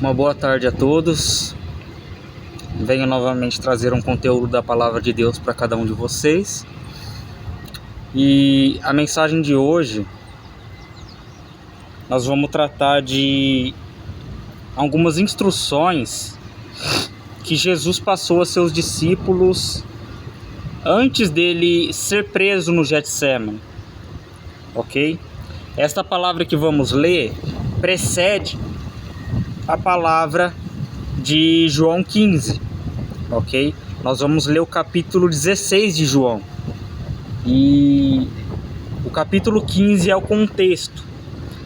Uma boa tarde a todos. Venho novamente trazer um conteúdo da Palavra de Deus para cada um de vocês. E a mensagem de hoje, nós vamos tratar de algumas instruções que Jesus passou a seus discípulos antes dele ser preso no Getsemane, ok? Esta palavra que vamos ler precede a palavra de João 15, ok? Nós vamos ler o capítulo 16 de João. E o capítulo 15 é o contexto.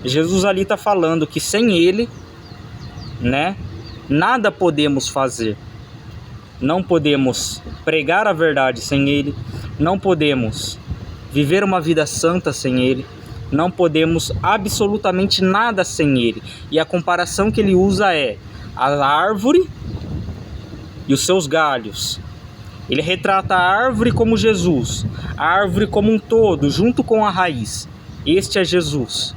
Jesus ali está falando que sem ele, nada podemos fazer. Não podemos pregar a verdade sem ele, não podemos viver uma vida santa sem ele, não podemos absolutamente nada sem ele. E a comparação que ele usa é a árvore e os seus galhos. Ele retrata a árvore como Jesus, a árvore como um todo, junto com a raiz. Este é Jesus.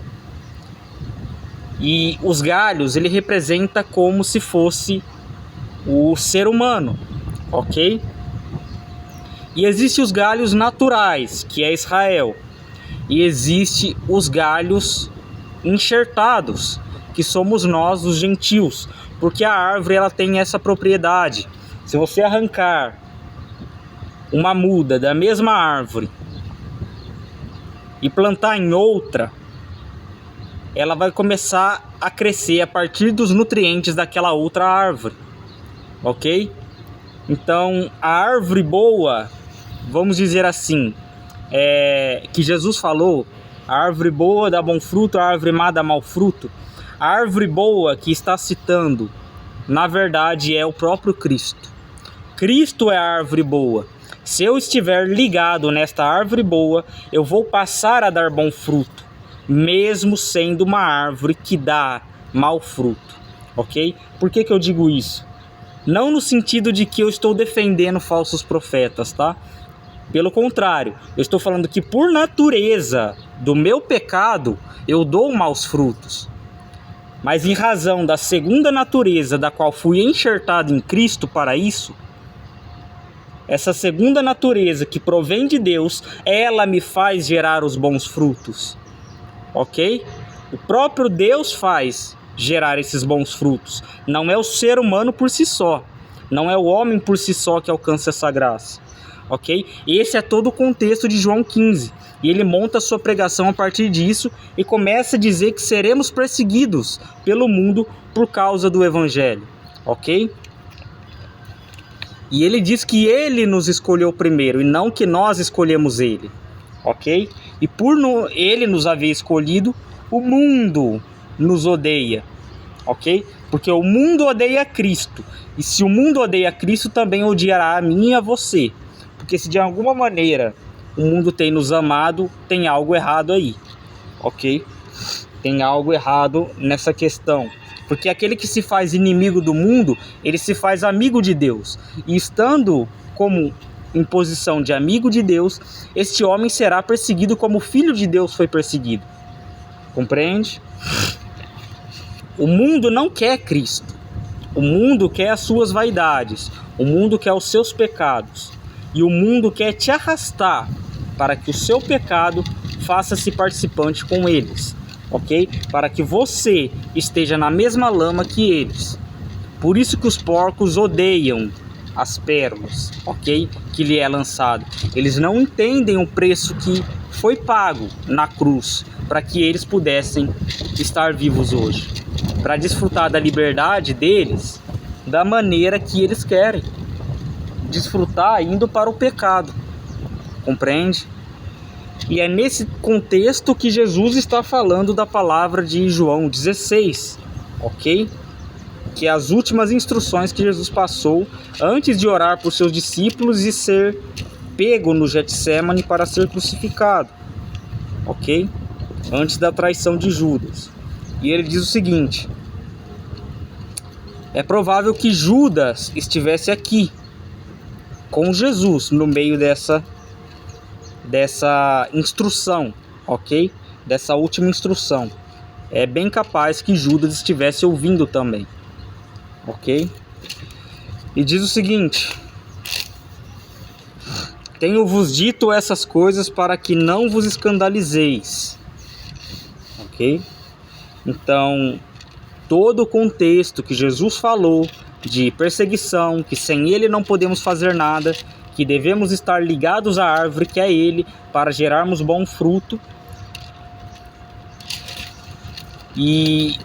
E os galhos ele representa como se fosse o ser humano, ok? E existem os galhos naturais, que é Israel. E existe os galhos enxertados, que somos nós, os gentios, porque a árvore ela tem essa propriedade. Se você arrancar uma muda da mesma árvore e plantar em outra, ela vai começar a crescer a partir dos nutrientes daquela outra árvore, ok? Então, a árvore boa, vamos dizer assim, que Jesus falou, a árvore boa dá bom fruto, a árvore má dá mau fruto. A árvore boa que está citando, na verdade, é o próprio Cristo. Cristo é a árvore boa. Se eu estiver ligado nesta árvore boa, eu vou passar a dar bom fruto, mesmo sendo uma árvore que dá mau fruto, ok? Por que eu digo isso? Não no sentido de que eu estou defendendo falsos profetas, tá? Pelo contrário, eu estou falando que por natureza do meu pecado, eu dou maus frutos. Mas em razão da segunda natureza da qual fui enxertado em Cristo para isso, essa segunda natureza que provém de Deus, ela me faz gerar os bons frutos, ok? O próprio Deus faz gerar esses bons frutos. Não é o ser humano por si só, não é o homem por si só que alcança essa graça. Ok? Esse é todo o contexto de João 15. E ele monta a sua pregação a partir disso e começa a dizer que seremos perseguidos pelo mundo por causa do Evangelho. Ok? E ele diz que ele nos escolheu primeiro e não que nós escolhemos ele. Ok? E por ele nos haver escolhido, o mundo nos odeia. Ok? Porque o mundo odeia Cristo. E se o mundo odeia Cristo, também odiará a mim e a você. Porque se de alguma maneira o mundo tem nos amado, tem algo errado aí, ok? Tem algo errado nessa questão. Porque aquele que se faz inimigo do mundo, ele se faz amigo de Deus. E estando como em posição de amigo de Deus, este homem será perseguido como o Filho de Deus foi perseguido. Compreende? O mundo não quer Cristo. O mundo quer as suas vaidades. O mundo quer os seus pecados. E o mundo quer te arrastar para que o seu pecado faça-se participante com eles, ok? Para que você esteja na mesma lama que eles. Por isso que os porcos odeiam as pérolas, ok? Que lhe é lançado. Eles não entendem o preço que foi pago na cruz para que eles pudessem estar vivos hoje. Para desfrutar da liberdade deles da maneira que eles querem. Desfrutar indo para o pecado, compreende? E é nesse contexto que Jesus está falando da palavra de João 16, ok? Que é as últimas instruções que Jesus passou antes de orar por seus discípulos e ser pego no Getsemane para ser crucificado, ok? Antes da traição de Judas. E ele diz o seguinte: é provável que Judas estivesse aqui com Jesus no meio dessa instrução, ok? Dessa última instrução. É bem capaz que Judas estivesse ouvindo também, ok? E diz o seguinte: tenho-vos dito essas coisas para que não vos escandalizeis, ok? Então, todo o contexto que Jesus falou de perseguição, que sem ele não podemos fazer nada, que devemos estar ligados à árvore que é ele, para gerarmos bom fruto. E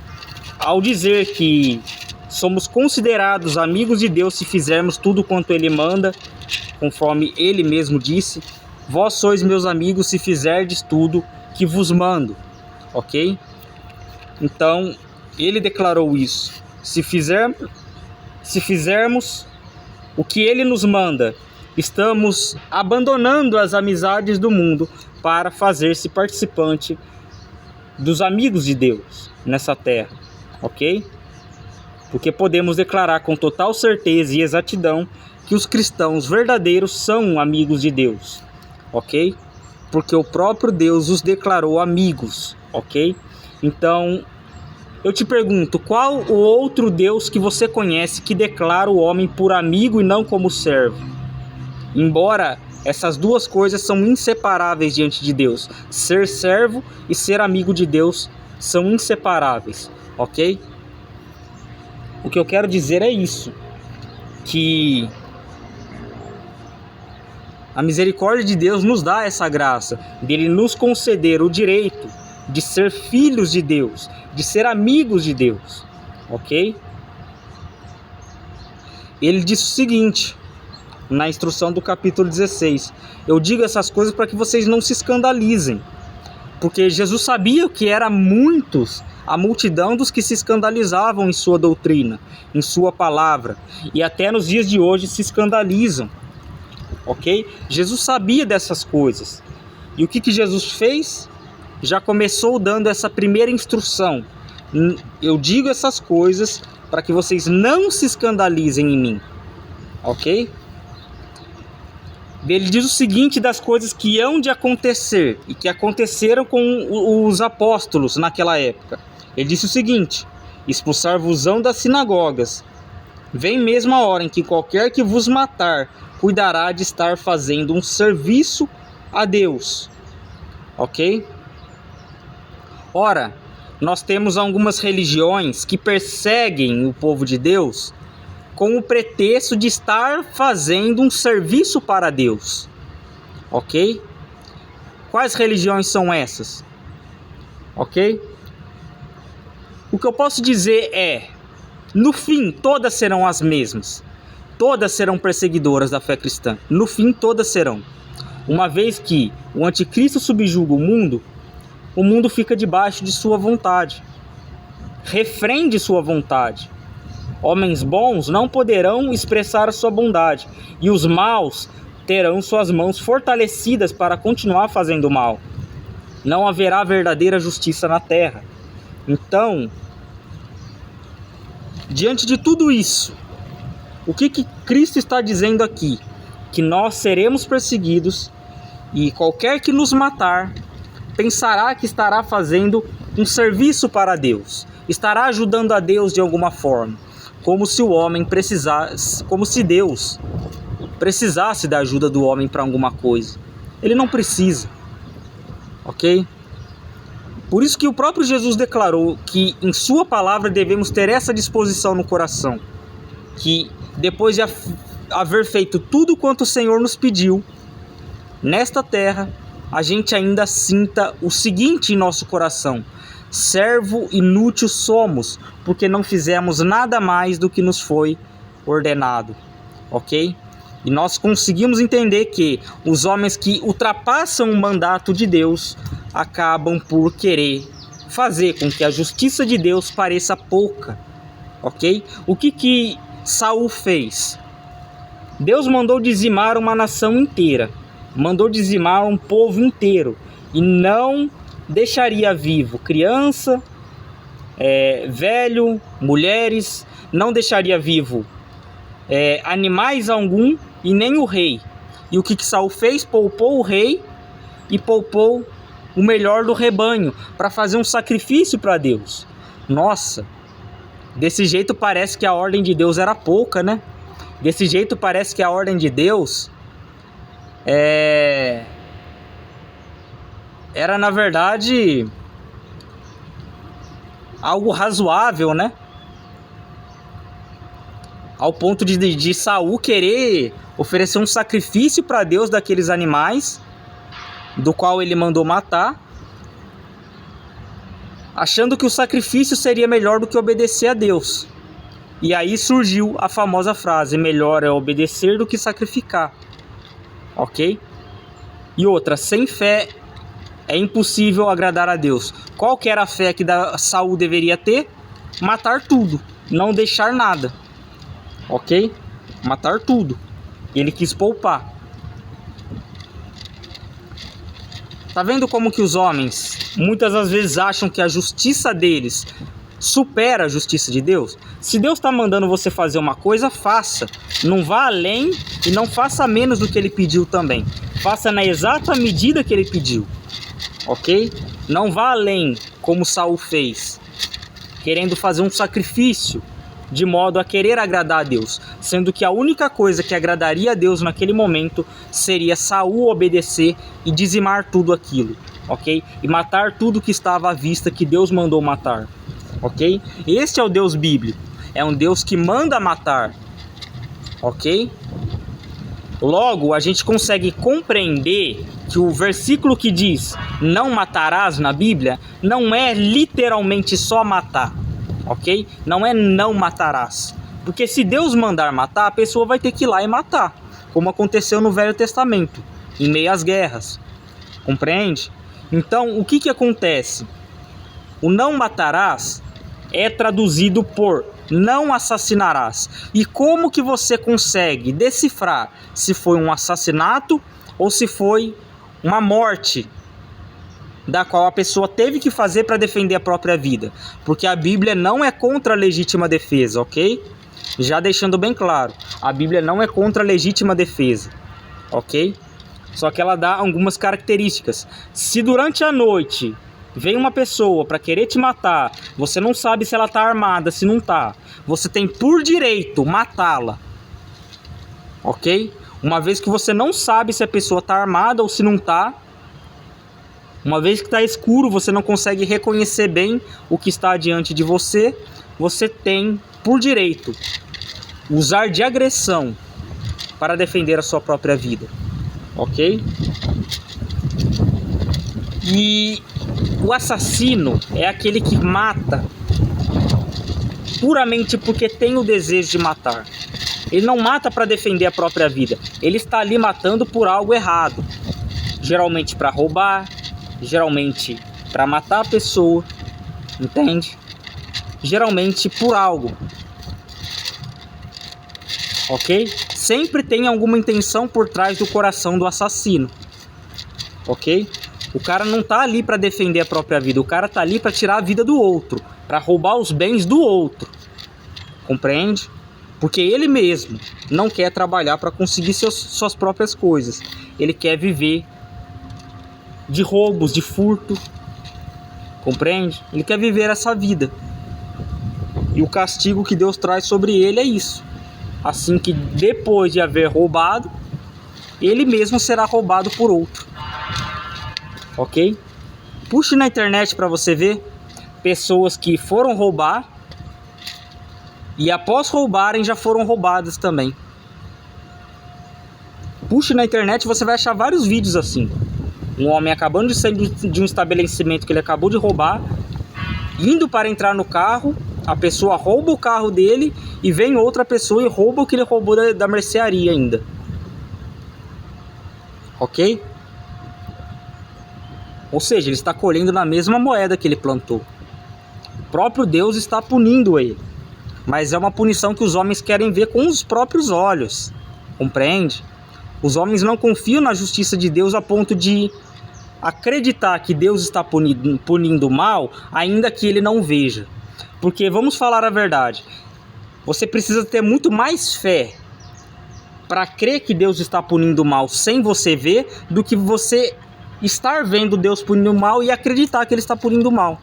ao dizer que somos considerados amigos de Deus se fizermos tudo quanto ele manda, conforme ele mesmo disse, vós sois meus amigos se fizerdes tudo que vos mando, ok? Então, ele declarou isso. Se fizermos o que ele nos manda, estamos abandonando as amizades do mundo para fazer-se participante dos amigos de Deus nessa terra, ok? Porque podemos declarar com total certeza e exatidão que os cristãos verdadeiros são amigos de Deus, ok? Porque o próprio Deus os declarou amigos, ok? Então, eu te pergunto, qual o outro Deus que você conhece que declara o homem por amigo e não como servo? Embora essas duas coisas são inseparáveis diante de Deus. Ser servo e ser amigo de Deus são inseparáveis, ok? O que eu quero dizer é isso, que a misericórdia de Deus nos dá essa graça, dele nos conceder o direito de ser filhos de Deus, de ser amigos de Deus, ok? Ele diz o seguinte, na instrução do capítulo 16, eu digo essas coisas para que vocês não se escandalizem, porque Jesus sabia que era muitos, a multidão dos que se escandalizavam em sua doutrina, em sua palavra, e até nos dias de hoje se escandalizam, ok? Jesus sabia dessas coisas, e o que Jesus fez? Já começou dando essa primeira instrução. Eu digo essas coisas para que vocês não se escandalizem em mim, ok? Ele diz o seguinte das coisas que hão de acontecer e que aconteceram com os apóstolos naquela época. Ele disse o seguinte: expulsar-vos-ão das sinagogas. Vem mesmo a hora em que qualquer que vos matar cuidará de estar fazendo um serviço a Deus, ok? Ora, nós temos algumas religiões que perseguem o povo de Deus com o pretexto de estar fazendo um serviço para Deus, ok? Quais religiões são essas? Ok? O que eu posso dizer é, no fim, todas serão as mesmas. Todas serão perseguidoras da fé cristã. No fim, todas serão. Uma vez que o anticristo subjuga o mundo fica debaixo de sua vontade. Refrende sua vontade. Homens bons não poderão expressar a sua bondade, e os maus terão suas mãos fortalecidas para continuar fazendo mal. Não haverá verdadeira justiça na terra. Então, diante de tudo isso, o que Cristo está dizendo aqui? Que nós seremos perseguidos, e qualquer que nos matar pensará que estará fazendo um serviço para Deus, estará ajudando a Deus de alguma forma, como se o homem precisasse, como se Deus precisasse da ajuda do homem para alguma coisa. Ele não precisa, ok? Por isso que o próprio Jesus declarou que em sua palavra devemos ter essa disposição no coração, que depois de haver feito tudo quanto o Senhor nos pediu, nesta terra, a gente ainda sinta o seguinte em nosso coração: servo inútil somos, porque não fizemos nada mais do que nos foi ordenado, ok? E nós conseguimos entender que os homens que ultrapassam o mandato de Deus acabam por querer fazer com que a justiça de Deus pareça pouca, ok? O que Saul fez? Deus mandou dizimar uma nação inteira, mandou dizimar um povo inteiro, e não deixaria vivo criança, velho, mulheres, não deixaria vivo animais algum, e nem o rei. E o que Saul fez? Poupou o rei e poupou o melhor do rebanho para fazer um sacrifício para Deus. Nossa, Desse jeito parece que a ordem de Deus era pouca, né? Desse jeito parece que a ordem de Deus era na verdade algo razoável, né? Ao ponto de Saul querer oferecer um sacrifício para Deus daqueles animais, do qual ele mandou matar, achando que o sacrifício seria melhor do que obedecer a Deus. E aí surgiu a famosa frase: melhor é obedecer do que sacrificar. Ok? E outra, sem fé é impossível agradar a Deus. Qual que era a fé que Saul deveria ter? Matar tudo, não deixar nada. Ok? Matar tudo. Ele quis poupar. Tá vendo como que os homens muitas das vezes acham que a justiça deles supera a justiça de Deus? Se Deus está mandando você fazer uma coisa, faça. Não vá além e não faça menos do que ele pediu também. Faça na exata medida que ele pediu. Ok? Não vá além como Saul fez, querendo fazer um sacrifício de modo a querer agradar a Deus, sendo que a única coisa que agradaria a Deus naquele momento seria Saul obedecer e dizimar tudo aquilo, ok? E matar tudo que estava à vista que Deus mandou matar, ok? Este é o Deus bíblico, é um Deus que manda matar, ok? Logo, a gente consegue compreender que o versículo que diz não matarás na Bíblia não é literalmente só matar. Ok? Não é não matarás. Porque se Deus mandar matar, a pessoa vai ter que ir lá e matar. Como aconteceu no Velho Testamento, em meio às guerras. Compreende? Então, o que acontece? O não matarás é traduzido por não assassinarás. E como que você consegue decifrar se foi um assassinato ou se foi uma morte da qual a pessoa teve que fazer para defender a própria vida? Porque a Bíblia não é contra a legítima defesa, ok? Já deixando bem claro, a Bíblia não é contra a legítima defesa, ok? Só que ela dá algumas características. Se durante a noite vem uma pessoa para querer te matar, você não sabe se ela está armada, se não está, você tem por direito matá-la, ok? Uma vez que você não sabe se a pessoa está armada ou se não está, uma vez que está escuro, você não consegue reconhecer bem o que está diante de você, você tem por direito usar de agressão para defender a sua própria vida, ok? E o assassino é aquele que mata puramente porque tem o desejo de matar. Ele não mata para defender a própria vida, ele está ali matando por algo errado, geralmente para roubar, geralmente para matar a pessoa, entende? Geralmente por algo, ok? Sempre tem alguma intenção por trás do coração do assassino, ok? O cara não tá ali para defender a própria vida, o cara tá ali para tirar a vida do outro, para roubar os bens do outro, compreende? Porque ele mesmo não quer trabalhar para conseguir suas próprias coisas, ele quer viver de roubos, de furto, compreende? Ele quer viver essa vida. E o castigo que Deus traz sobre ele é isso. Assim que depois de haver roubado, ele mesmo será roubado por outro. Ok? Puxe na internet para você ver pessoas que foram roubar e após roubarem já foram roubadas também. Puxe na internet, você vai achar vários vídeos assim. Um homem acabando de sair de um estabelecimento que ele acabou de roubar, indo para entrar no carro, a pessoa rouba o carro dele e vem outra pessoa e rouba o que ele roubou da mercearia ainda. Ok? Ou seja, ele está colhendo na mesma moeda que ele plantou. O próprio Deus está punindo ele. Mas é uma punição que os homens querem ver com os próprios olhos. Compreende? Os homens não confiam na justiça de Deus a ponto de acreditar que Deus está punindo o mal, ainda que ele não veja. Porque, vamos falar a verdade, você precisa ter muito mais fé para crer que Deus está punindo o mal sem você ver, do que você estar vendo Deus punindo o mal e acreditar que ele está punindo o mal.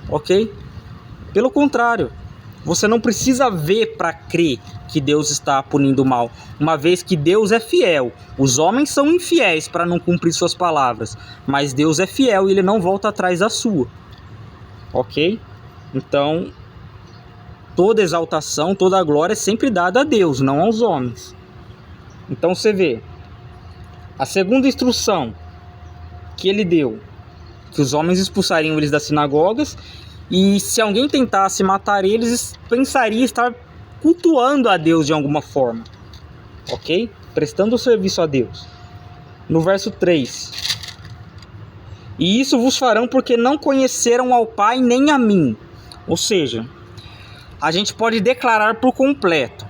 Ok? Pelo contrário, Você não precisa ver para crer que Deus está punindo o mal, uma vez que Deus é fiel. Os homens são infiéis para não cumprir suas palavras, mas Deus é fiel e ele não volta atrás da sua. Ok? Então, toda exaltação, toda glória é sempre dada a Deus, não aos homens. Então você vê, a segunda instrução que ele deu, que os homens expulsariam eles das sinagogas, e se alguém tentasse matar eles, pensaria estar cultuando a Deus de alguma forma. Ok? Prestando serviço a Deus. No verso 3. E isso vos farão porque não conheceram ao Pai nem a mim. Ou seja, a gente pode declarar por completo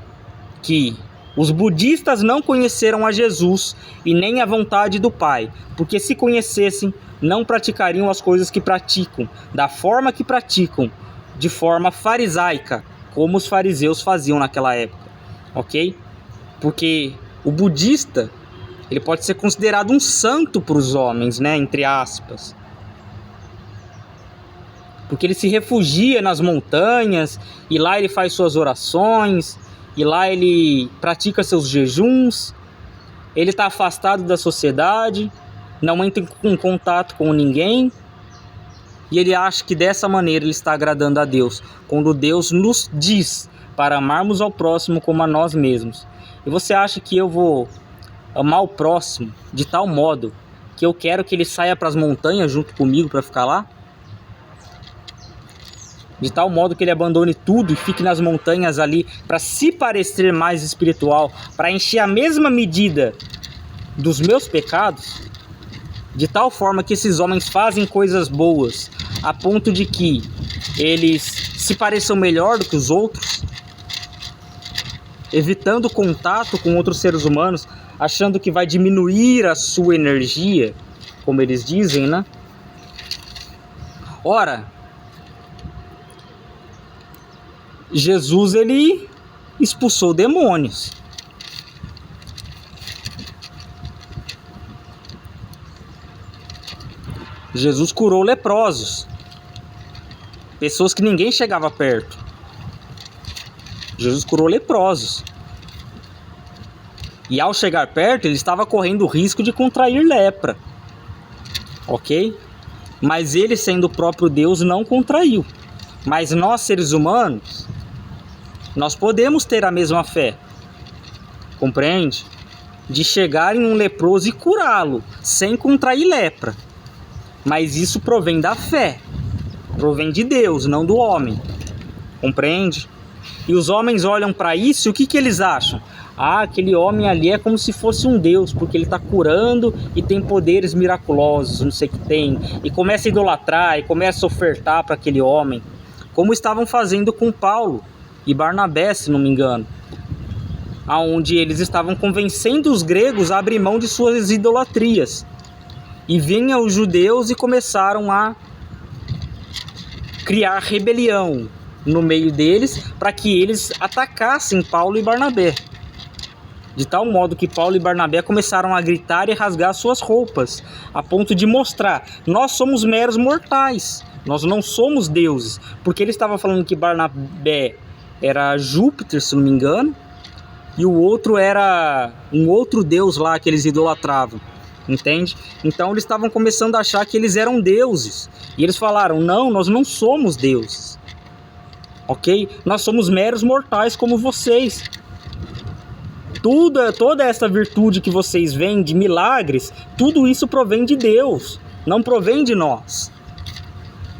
que os budistas não conheceram a Jesus e nem a vontade do Pai, porque se conhecessem, não praticariam as coisas que praticam, da forma que praticam, de forma farisaica, como os fariseus faziam naquela época, ok? Porque o budista, ele pode ser considerado um santo para os homens, né, entre aspas. Porque ele se refugia nas montanhas, e lá ele faz suas orações, e lá ele pratica seus jejuns, ele está afastado da sociedade, não entra em contato com ninguém, e ele acha que dessa maneira ele está agradando a Deus, quando Deus nos diz para amarmos ao próximo como a nós mesmos. E você acha que eu vou amar o próximo de tal modo que eu quero que ele saia para as montanhas junto comigo para ficar lá? De tal modo que ele abandone tudo e fique nas montanhas ali para se parecer mais espiritual, para encher a mesma medida dos meus pecados? De tal forma que esses homens fazem coisas boas a ponto de que eles se pareçam melhor do que os outros, evitando contato com outros seres humanos, achando que vai diminuir a sua energia, como eles dizem, né? Ora, Jesus, ele expulsou demônios. Jesus curou leprosos, pessoas que ninguém chegava perto. Jesus curou leprosos. E ao chegar perto, ele estava correndo o risco de contrair lepra. Ok? Mas ele, sendo o próprio Deus, não contraiu. Mas nós, seres humanos, nós podemos ter a mesma fé. Compreende? De chegar em um leproso e curá-lo, sem contrair lepra. Mas isso provém da fé. Provém de Deus, não do homem. Compreende? E os homens olham para isso e o que eles acham? Ah, aquele homem ali é como se fosse um Deus, porque ele está curando e tem poderes miraculosos, não sei o que tem. E começa a idolatrar e começa a ofertar para aquele homem. Como estavam fazendo com Paulo e Barnabé, se não me engano. Onde eles estavam convencendo os gregos a abrir mão de suas idolatrias. E vinham os judeus e começaram a criar rebelião no meio deles para que eles atacassem Paulo e Barnabé. De tal modo que Paulo e Barnabé começaram a gritar e rasgar suas roupas, a ponto de mostrar: nós somos meros mortais, nós não somos deuses. Porque ele estava falando que Barnabé era Júpiter, se não me engano, e o outro era um outro deus lá que eles idolatravam. Entende? Então eles estavam começando a achar que eles eram deuses. E eles falaram: não, nós não somos deuses. Ok? Nós somos meros mortais como vocês. Toda essa virtude que vocês veem de milagres, tudo isso provém de Deus, não provém de nós.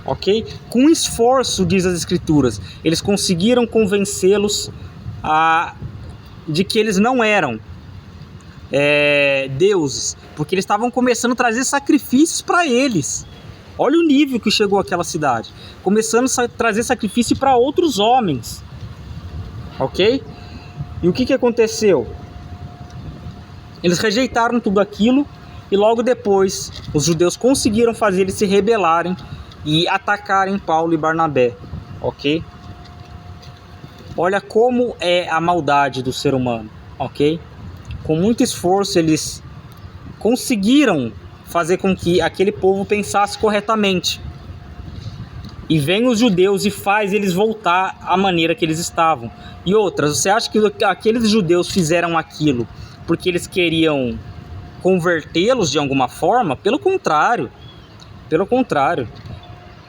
Ok? Com esforço, diz as Escrituras, eles conseguiram convencê-los de que eles não eram deuses, porque eles estavam começando a trazer sacrifícios para eles. Olha o nível que chegou aquela cidade, começando a trazer sacrifício para outros homens. Ok? E o que aconteceu? Eles rejeitaram tudo aquilo e logo depois os judeus conseguiram fazer eles se rebelarem e atacarem Paulo e Barnabé. Ok? Olha como é a maldade do ser humano. Ok? Com muito esforço eles conseguiram fazer com que aquele povo pensasse corretamente. E vem os judeus e faz eles voltar à maneira que eles estavam. E outras, você acha que aqueles judeus fizeram aquilo porque eles queriam convertê-los de alguma forma? Pelo contrário. Pelo contrário.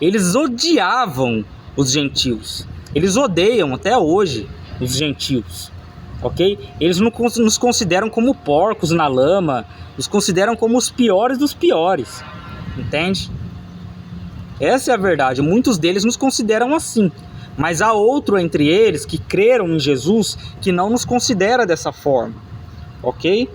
Eles odiavam os gentios. Eles odeiam até hoje os gentios. Ok? Eles nos consideram como porcos na lama. Nos consideram como os piores dos piores. Entende? Essa é a verdade. Muitos deles nos consideram assim. Mas há outro entre eles que creram em Jesus que não nos considera dessa forma. Ok?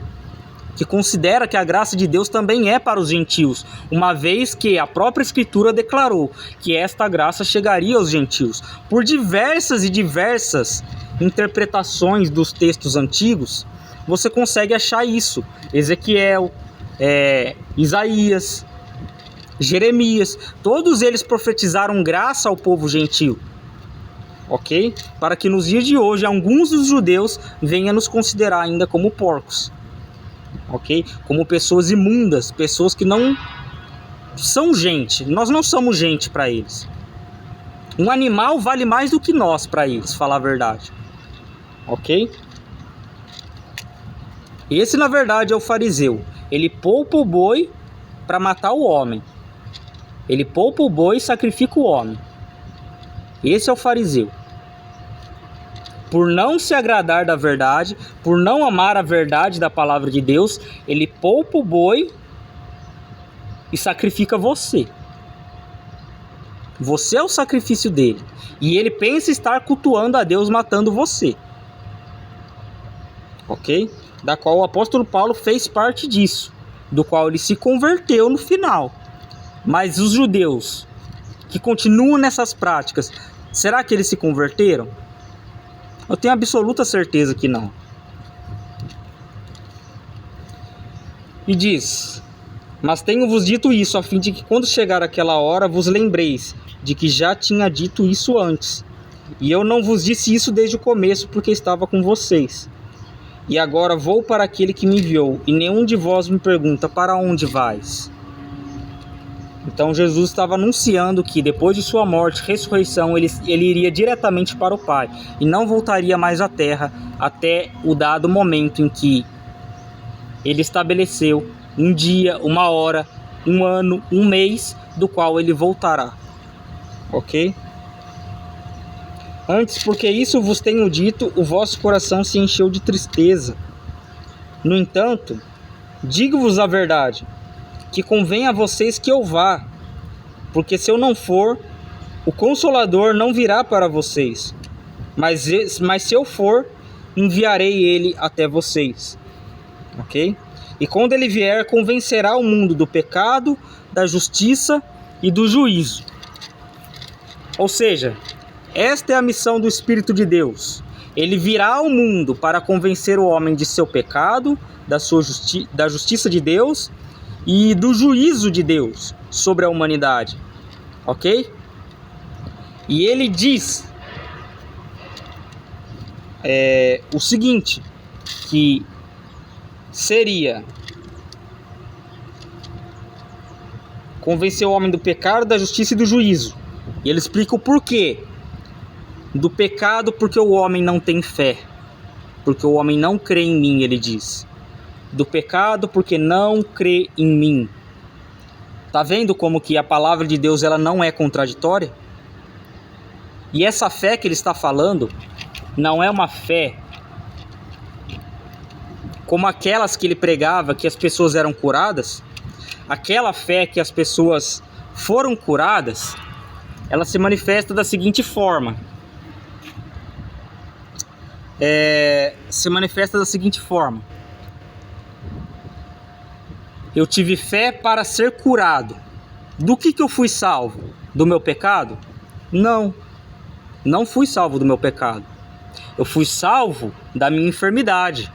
Que considera que a graça de Deus também é para os gentios, uma vez que a própria Escritura declarou que esta graça chegaria aos gentios. Por diversas e diversas interpretações dos textos antigos, você consegue achar isso. Ezequiel, Isaías, Jeremias, todos eles profetizaram graça ao povo gentio. Ok? Para que nos dias de hoje, alguns dos judeus venham nos considerar ainda como porcos. Ok? Como pessoas imundas, pessoas que não são gente. Nós não somos gente para eles. Um animal vale mais do que nós para eles, falar a verdade. Ok? Esse, na verdade, é o fariseu. Ele poupa o boi para matar o homem. Ele poupa o boi e sacrifica o homem. Esse é o fariseu. Por não se agradar da verdade, por não amar a verdade da palavra de Deus, ele poupa o boi e sacrifica você. Você é o sacrifício dele. E ele pensa estar cultuando a Deus matando você. Ok? Da qual o apóstolo Paulo fez parte disso. Do qual ele se converteu no final. Mas os judeus que continuam nessas práticas, será que eles se converteram? Eu tenho absoluta certeza que não. E diz: mas tenho-vos dito isso, a fim de que quando chegar aquela hora vos lembreis de que já tinha dito isso antes. E eu não vos disse isso desde o começo, porque estava com vocês. E agora vou para aquele que me enviou, e nenhum de vós me pergunta: para onde vais? Então Jesus estava anunciando que depois de sua morte e ressurreição, ele iria diretamente para o Pai e não voltaria mais à terra até o dado momento em que ele estabeleceu um dia, uma hora, um ano, um mês, do qual ele voltará. Ok? Antes, porque isso vos tenho dito, o vosso coração se encheu de tristeza. No entanto, digo-vos a verdade, que convém a vocês que eu vá, porque se eu não for, o Consolador não virá para vocês, mas se eu for, enviarei ele até vocês. Ok? E quando ele vier, convencerá o mundo do pecado, da justiça e do juízo. Ou seja, esta é a missão do Espírito de Deus. Ele virá ao mundo para convencer o homem de seu pecado, da justiça de Deus e do juízo de Deus sobre a humanidade. Ok? E ele diz o seguinte, que seria convencer o homem do pecado, da justiça e do juízo. E ele explica o porquê. Do pecado, porque o homem não tem fé, porque o homem não crê em mim, ele diz. Do pecado, porque não crê em mim. Tá vendo como que a palavra de Deus ela não é contraditória? E essa fé que ele está falando não é uma fé como aquelas que ele pregava, que as pessoas eram curadas. Aquela fé que as pessoas foram curadas, ela se manifesta da seguinte forma. Eu tive fé para ser curado. Do que eu fui salvo? Do meu pecado? Não. Não fui salvo do meu pecado. Eu fui salvo da minha enfermidade.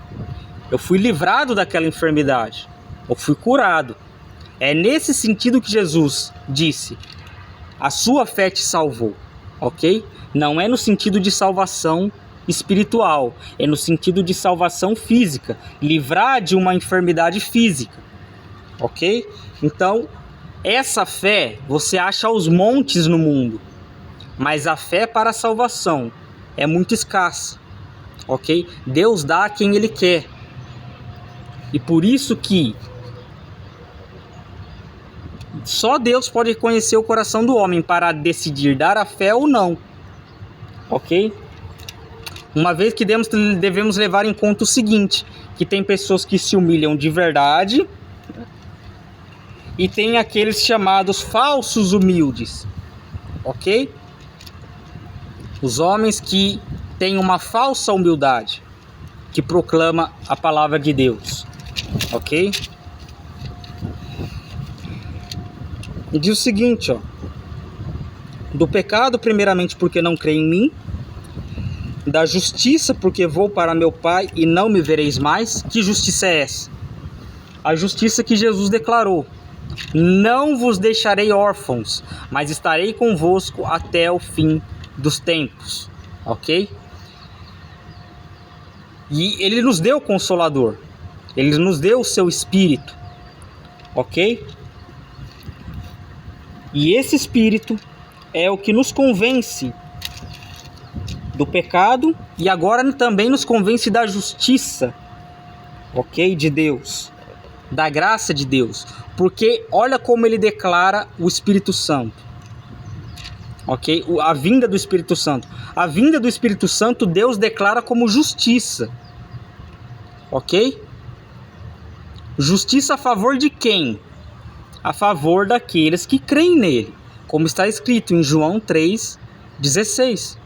Eu fui livrado daquela enfermidade. Eu fui curado. É nesse sentido que Jesus disse: a sua fé te salvou. Ok? Não é no sentido de salvação espiritual. É no sentido de salvação física. Livrar de uma enfermidade física. Ok? Então, essa fé você acha aos montes no mundo. mas a fé para a salvação é muito escassa, ok? Deus dá a quem Ele quer. E por isso que só Deus pode conhecer o coração do homem para decidir dar a fé ou não, ok? Uma vez que devemos levar em conta o seguinte, que tem pessoas que se humilham de verdade e tem aqueles chamados falsos humildes, ok? Os homens que têm uma falsa humildade, que proclama a palavra de Deus, ok? E diz o seguinte, ó: do pecado, primeiramente, porque não crê em mim; da justiça, porque vou para meu Pai e não me vereis mais. Que justiça é essa? A justiça que Jesus declarou: não vos deixarei órfãos, mas estarei convosco até o fim dos tempos, ok? E Ele nos deu o Consolador, Ele nos deu o seu Espírito, ok? E esse Espírito é o que nos convence do pecado e agora também nos convence da justiça, ok? De Deus, da graça de Deus, porque olha como Ele declara o Espírito Santo, ok? A vinda do Espírito Santo. A vinda do Espírito Santo Deus declara como justiça, ok? Justiça a favor de quem? A favor daqueles que creem nele, como está escrito em João 3,16.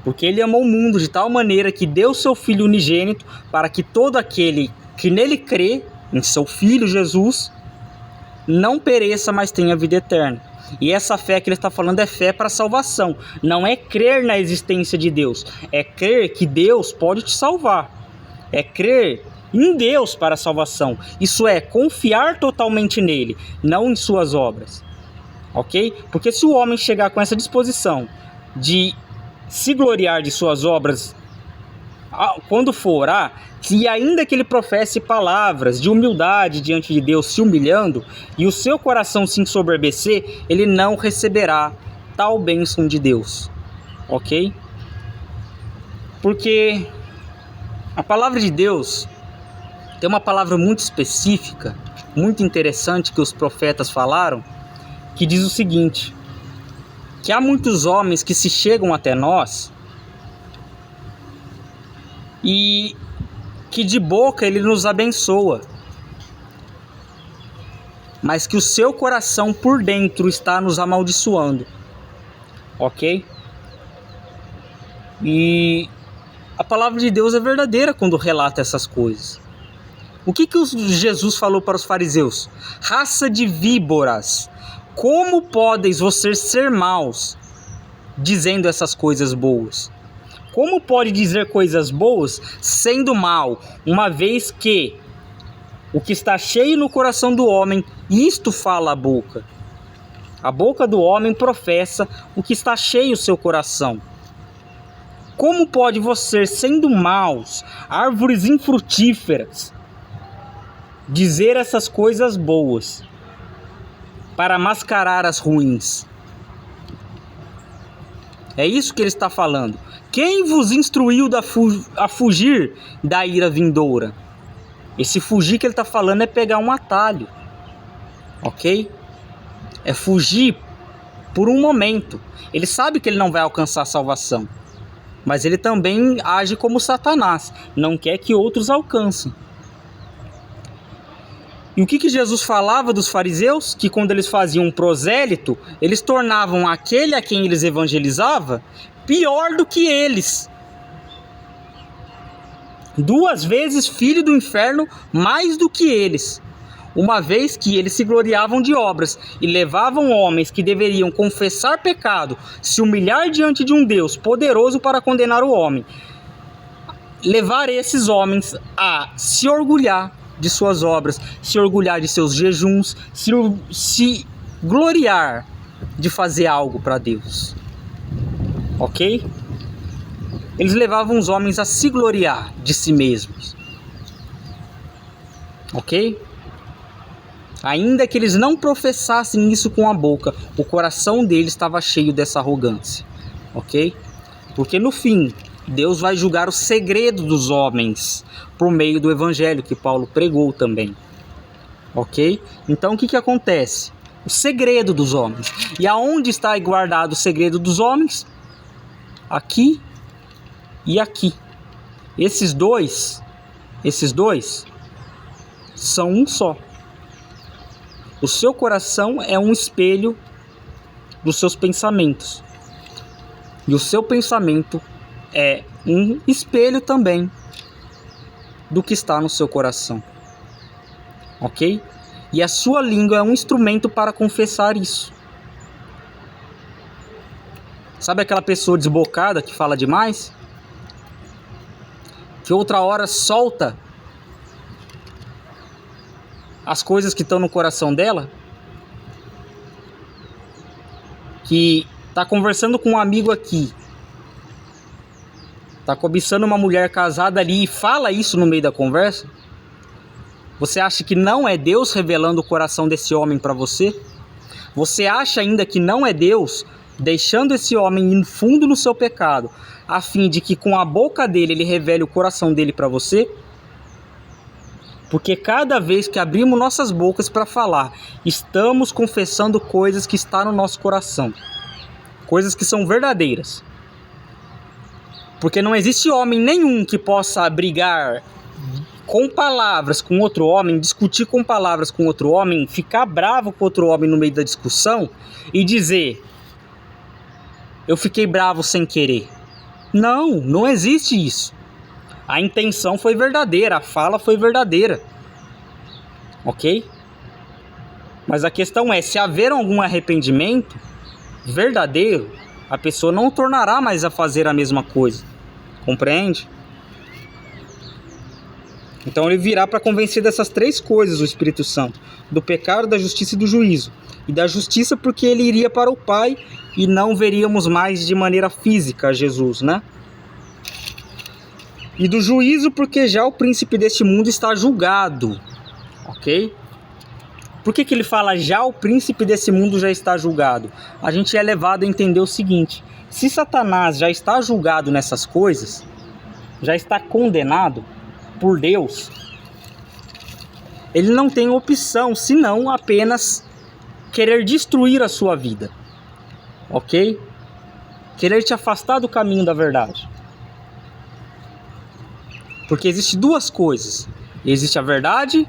Porque Ele amou o mundo de tal maneira que deu seu Filho unigênito, para que todo aquele que nele crê, em seu Filho Jesus, não pereça, mas tenha vida eterna. E essa fé que Ele está falando é fé para a salvação. Não é crer na existência de Deus, é crer que Deus pode te salvar. É crer em Deus para a salvação. Isso é confiar totalmente nele, não em suas obras, ok? Porque se o homem chegar com essa disposição de se gloriar de suas obras quando for orar, e ainda que ele professe palavras de humildade diante de Deus, se humilhando, e o seu coração se ensoberbecer, ele não receberá tal bênção de Deus, ok? Porque a palavra de Deus tem uma palavra muito específica, muito interessante, que os profetas falaram, que diz o seguinte: que há muitos homens que se chegam até nós e que de boca Ele nos abençoa, mas que o seu coração por dentro está nos amaldiçoando, ok? E a palavra de Deus é verdadeira quando relata essas coisas. O que Jesus falou para os fariseus? Raça de víboras, como podeis vocês ser maus, dizendo essas coisas boas? Como pode dizer coisas boas sendo mal, uma vez que o que está cheio no coração do homem, isto fala a boca. A boca do homem professa o que está cheio o seu coração. Como pode você, sendo maus, árvores infrutíferas, dizer essas coisas boas para mascarar as ruins? É isso que ele está falando. Quem vos instruiu a fugir da ira vindoura? Esse fugir que ele está falando é pegar um atalho, ok? É fugir por um momento. Ele sabe que ele não vai alcançar a salvação, mas ele também age como Satanás, não quer que outros alcancem. E o que Jesus falava dos fariseus? Que quando eles faziam um prosélito, eles tornavam aquele a quem eles evangelizavam pior do que eles. 2 vezes filho do inferno mais do que eles. Uma vez que eles se gloriavam de obras e levavam homens que deveriam confessar pecado, se humilhar diante de um Deus poderoso para condenar o homem, levar esses homens a se orgulhar de suas obras, se orgulhar de seus jejuns, se gloriar de fazer algo para Deus, ok? Eles levavam os homens a se gloriar de si mesmos, ok? Ainda que eles não professassem isso com a boca, o coração deles estava cheio dessa arrogância, ok? Porque no fim, Deus vai julgar o segredo dos homens por meio do evangelho que Paulo pregou também, ok? Então o que acontece? O segredo dos homens. E aonde está guardado o segredo dos homens? Aqui e aqui. Esses dois são um só. O seu coração é um espelho dos seus pensamentos. E o seu pensamento é um espelho também do que está no seu coração. Ok? E a sua língua é um instrumento para confessar isso. Sabe aquela pessoa desbocada que fala demais? Que outra hora solta as coisas que estão no coração dela? Que está conversando com um amigo aqui, está cobiçando uma mulher casada ali e fala isso no meio da conversa? Você acha que não é Deus revelando o coração desse homem para você? Você acha ainda que não é Deus deixando esse homem ir fundo no seu pecado, a fim de que com a boca dele ele revele o coração dele para você? Porque cada vez que abrimos nossas bocas para falar, estamos confessando coisas que estão no nosso coração. Coisas que são verdadeiras. Porque não existe homem nenhum que possa brigar com palavras com outro homem, discutir com palavras com outro homem, ficar bravo com outro homem no meio da discussão e dizer: eu fiquei bravo sem querer. Não, não existe isso. A intenção foi verdadeira, a fala foi verdadeira. Ok? Mas a questão é, se haver algum arrependimento verdadeiro, a pessoa não tornará mais a fazer a mesma coisa. Compreende? Então ele virá para convencer dessas três coisas, o Espírito Santo: do pecado, da justiça e do juízo. E da justiça porque ele iria para o Pai e não veríamos mais de maneira física Jesus, né? E do juízo porque já o príncipe deste mundo está julgado, ok? Por que ele fala já o príncipe desse mundo já está julgado? A gente é levado a entender o seguinte: se Satanás já está julgado nessas coisas, já está condenado por Deus, ele não tem opção senão apenas querer destruir a sua vida, ok? Querer te afastar do caminho da verdade. Porque existe duas coisas: existe a verdade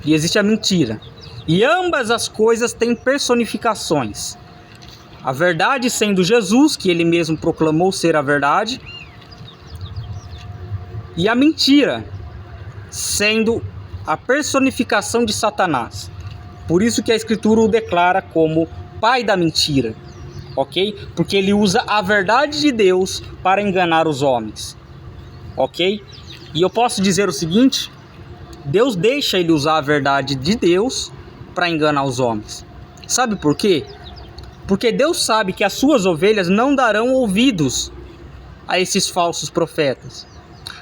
e existe a mentira. E ambas as coisas têm personificações. A verdade sendo Jesus, que ele mesmo proclamou ser a verdade, e a mentira sendo a personificação de Satanás. Por isso que a Escritura o declara como pai da mentira, ok? Porque ele usa a verdade de Deus para enganar os homens, ok? E eu posso dizer o seguinte: Deus deixa ele usar a verdade de Deus para enganar os homens. Sabe por quê? Porque Deus sabe que as suas ovelhas não darão ouvidos a esses falsos profetas,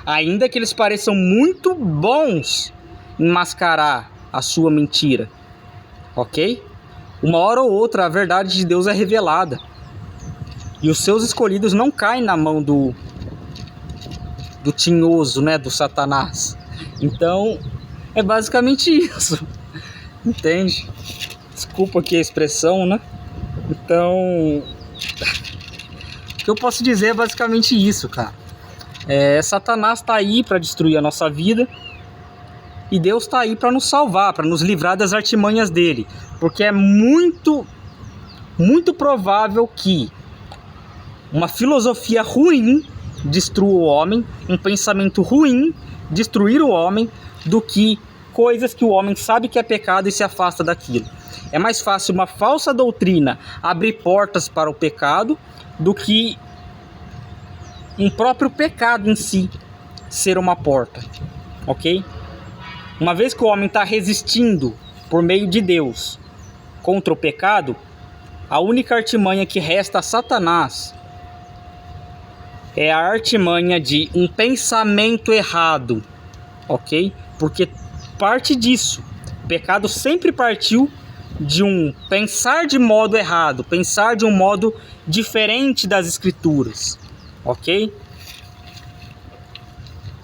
ainda que eles pareçam muito bons em mascarar a sua mentira, ok? Uma hora ou outra a verdade de Deus é revelada e os seus escolhidos não caem na mão do tinhoso, né, do Satanás. Então é basicamente isso, entende? Desculpa aqui a expressão, né? Então o que eu posso dizer é basicamente isso, cara. Satanás está aí para destruir a nossa vida e Deus está aí para nos salvar, para nos livrar das artimanhas dele, porque é muito provável que uma filosofia ruim destrua o homem, um pensamento ruim destruir o homem, do que coisas que o homem sabe que é pecado e se afasta daquilo. É mais fácil uma falsa doutrina abrir portas para o pecado do que um próprio pecado em si ser uma porta, ok? Uma vez que o homem está resistindo por meio de Deus contra o pecado, a única artimanha que resta a Satanás é a artimanha de um pensamento errado, ok? Porque parte disso, pecado sempre partiu de um pensar de modo errado, pensar de um modo diferente das Escrituras, ok?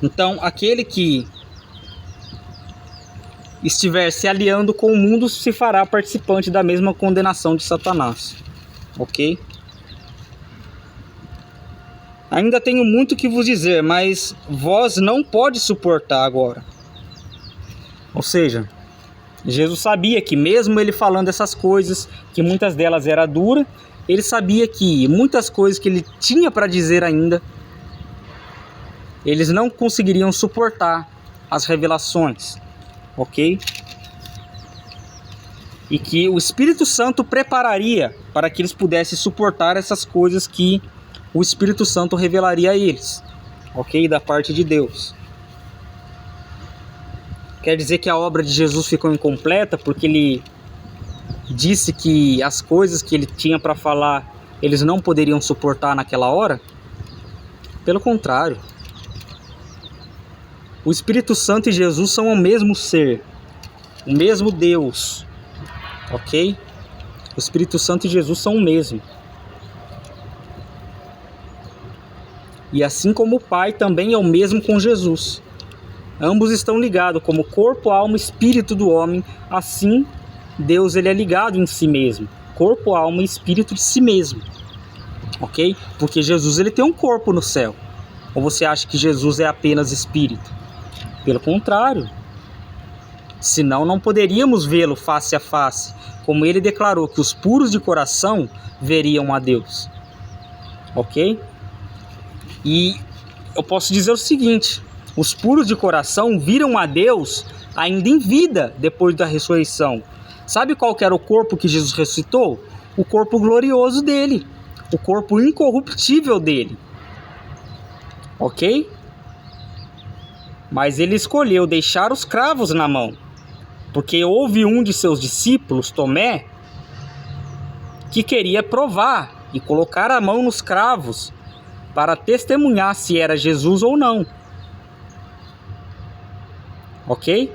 Então, aquele que estiver se aliando com o mundo se fará participante da mesma condenação de Satanás, ok? Ainda tenho muito que vos dizer, mas vós não pode suportar agora. Ou seja, Jesus sabia que mesmo ele falando essas coisas, que muitas delas eram duras, ele sabia que muitas coisas que ele tinha para dizer ainda, eles não conseguiriam suportar as revelações, ok? E que o Espírito Santo prepararia para que eles pudessem suportar essas coisas que o Espírito Santo revelaria a eles, ok? Da parte de Deus. Quer dizer que a obra de Jesus ficou incompleta porque ele disse que as coisas que ele tinha para falar eles não poderiam suportar naquela hora? Pelo contrário. O Espírito Santo e Jesus são o mesmo ser, o mesmo Deus, ok? O Espírito Santo e Jesus são o mesmo. E assim como o Pai também é o mesmo com Jesus. Ambos estão ligados como corpo, alma e espírito do homem. Assim, Deus ele é ligado em si mesmo. Corpo, alma e espírito de si mesmo. Ok? Porque Jesus ele tem um corpo no céu. Ou você acha que Jesus é apenas espírito? Pelo contrário. Senão não poderíamos vê-lo face a face. Como ele declarou que os puros de coração veriam a Deus. Ok? E eu posso dizer o seguinte: os puros de coração viram a Deus ainda em vida depois da ressurreição. Sabe qual que era o corpo que Jesus ressuscitou? O corpo glorioso dele, o corpo incorruptível dele, ok? Mas ele escolheu deixar os cravos na mão, porque houve um de seus discípulos, Tomé, que queria provar e colocar a mão nos cravos para testemunhar se era Jesus ou não. Ok?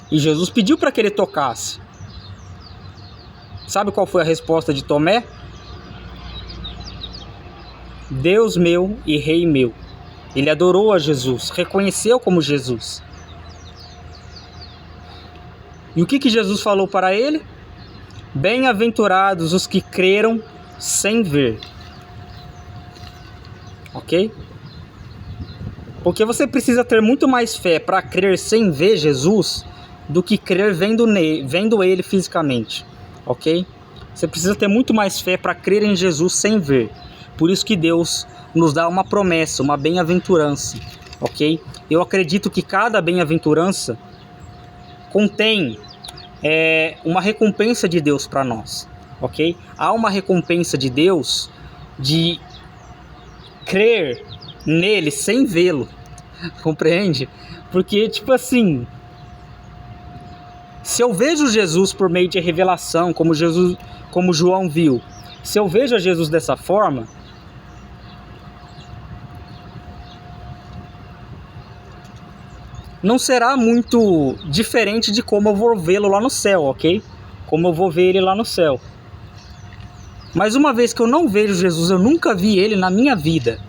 E Jesus pediu para que ele tocasse. Sabe qual foi a resposta de Tomé? Deus meu e Rei meu. Ele adorou a Jesus, reconheceu como Jesus. E o que Jesus falou para ele? Bem-aventurados os que creram sem ver. Ok? Porque você precisa ter muito mais fé para crer sem ver Jesus do que crer vendo ele fisicamente, ok? Você precisa ter muito mais fé para crer em Jesus sem ver. Por isso que Deus nos dá uma promessa, uma bem-aventurança, ok? Eu acredito que cada bem-aventurança contém uma recompensa de Deus para nós, ok? Há uma recompensa de Deus de crer nele sem vê-lo, compreende? Porque, tipo assim, se eu vejo Jesus por meio de revelação, como João viu, se eu vejo a Jesus dessa forma, não será muito diferente de como eu vou vê-lo lá no céu, ok? Como eu vou ver ele lá no céu. Mas uma vez que eu não vejo Jesus, eu nunca vi ele na minha vida,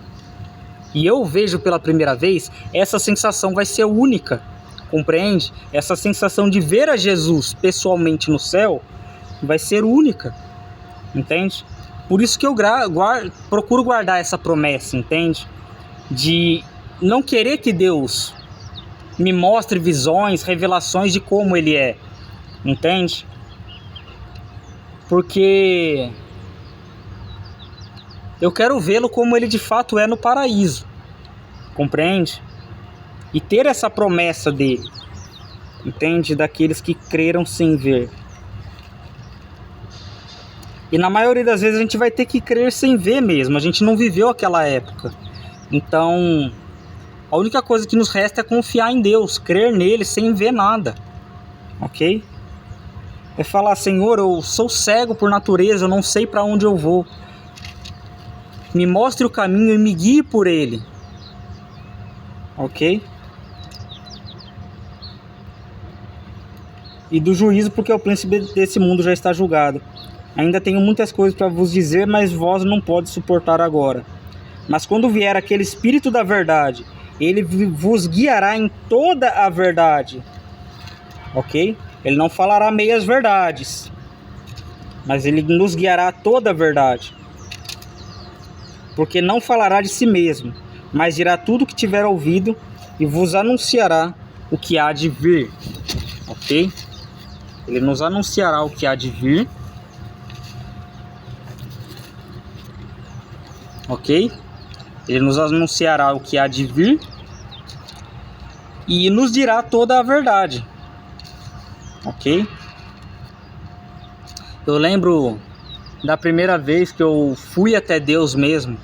e eu o vejo pela primeira vez, essa sensação vai ser única, compreende? Essa sensação de ver a Jesus pessoalmente no céu vai ser única, entende? Por isso que eu procuro guardar essa promessa, entende? De não querer que Deus me mostre visões, revelações de como ele é, entende? Porque eu quero vê-lo como ele de fato é no paraíso, compreende? E ter essa promessa dele, entende? Daqueles que creram sem ver. E na maioria das vezes a gente vai ter que crer sem ver mesmo, a gente não viveu aquela época. Então, a única coisa que nos resta é confiar em Deus, crer nele sem ver nada, ok? É falar: Senhor, eu sou cego por natureza, eu não sei para onde eu vou. Me mostre o caminho e me guie por ele. Ok? e do juízo, porque o príncipe desse mundo já está julgado. Ainda tenho muitas coisas para vos dizer, mas vós não podes suportar agora. Mas quando vier aquele Espírito da verdade, ele vos guiará em toda a verdade. Ok? Ele não falará meias verdades, mas ele nos guiará a toda a verdade. Porque não falará de si mesmo, mas dirá tudo o que tiver ouvido e vos anunciará o que há de vir. Ok? Ele nos anunciará o que há de vir. Ok? Ele nos anunciará o que há de vir e nos dirá toda a verdade. Ok? Eu lembro da primeira vez que eu fui até Deus mesmo.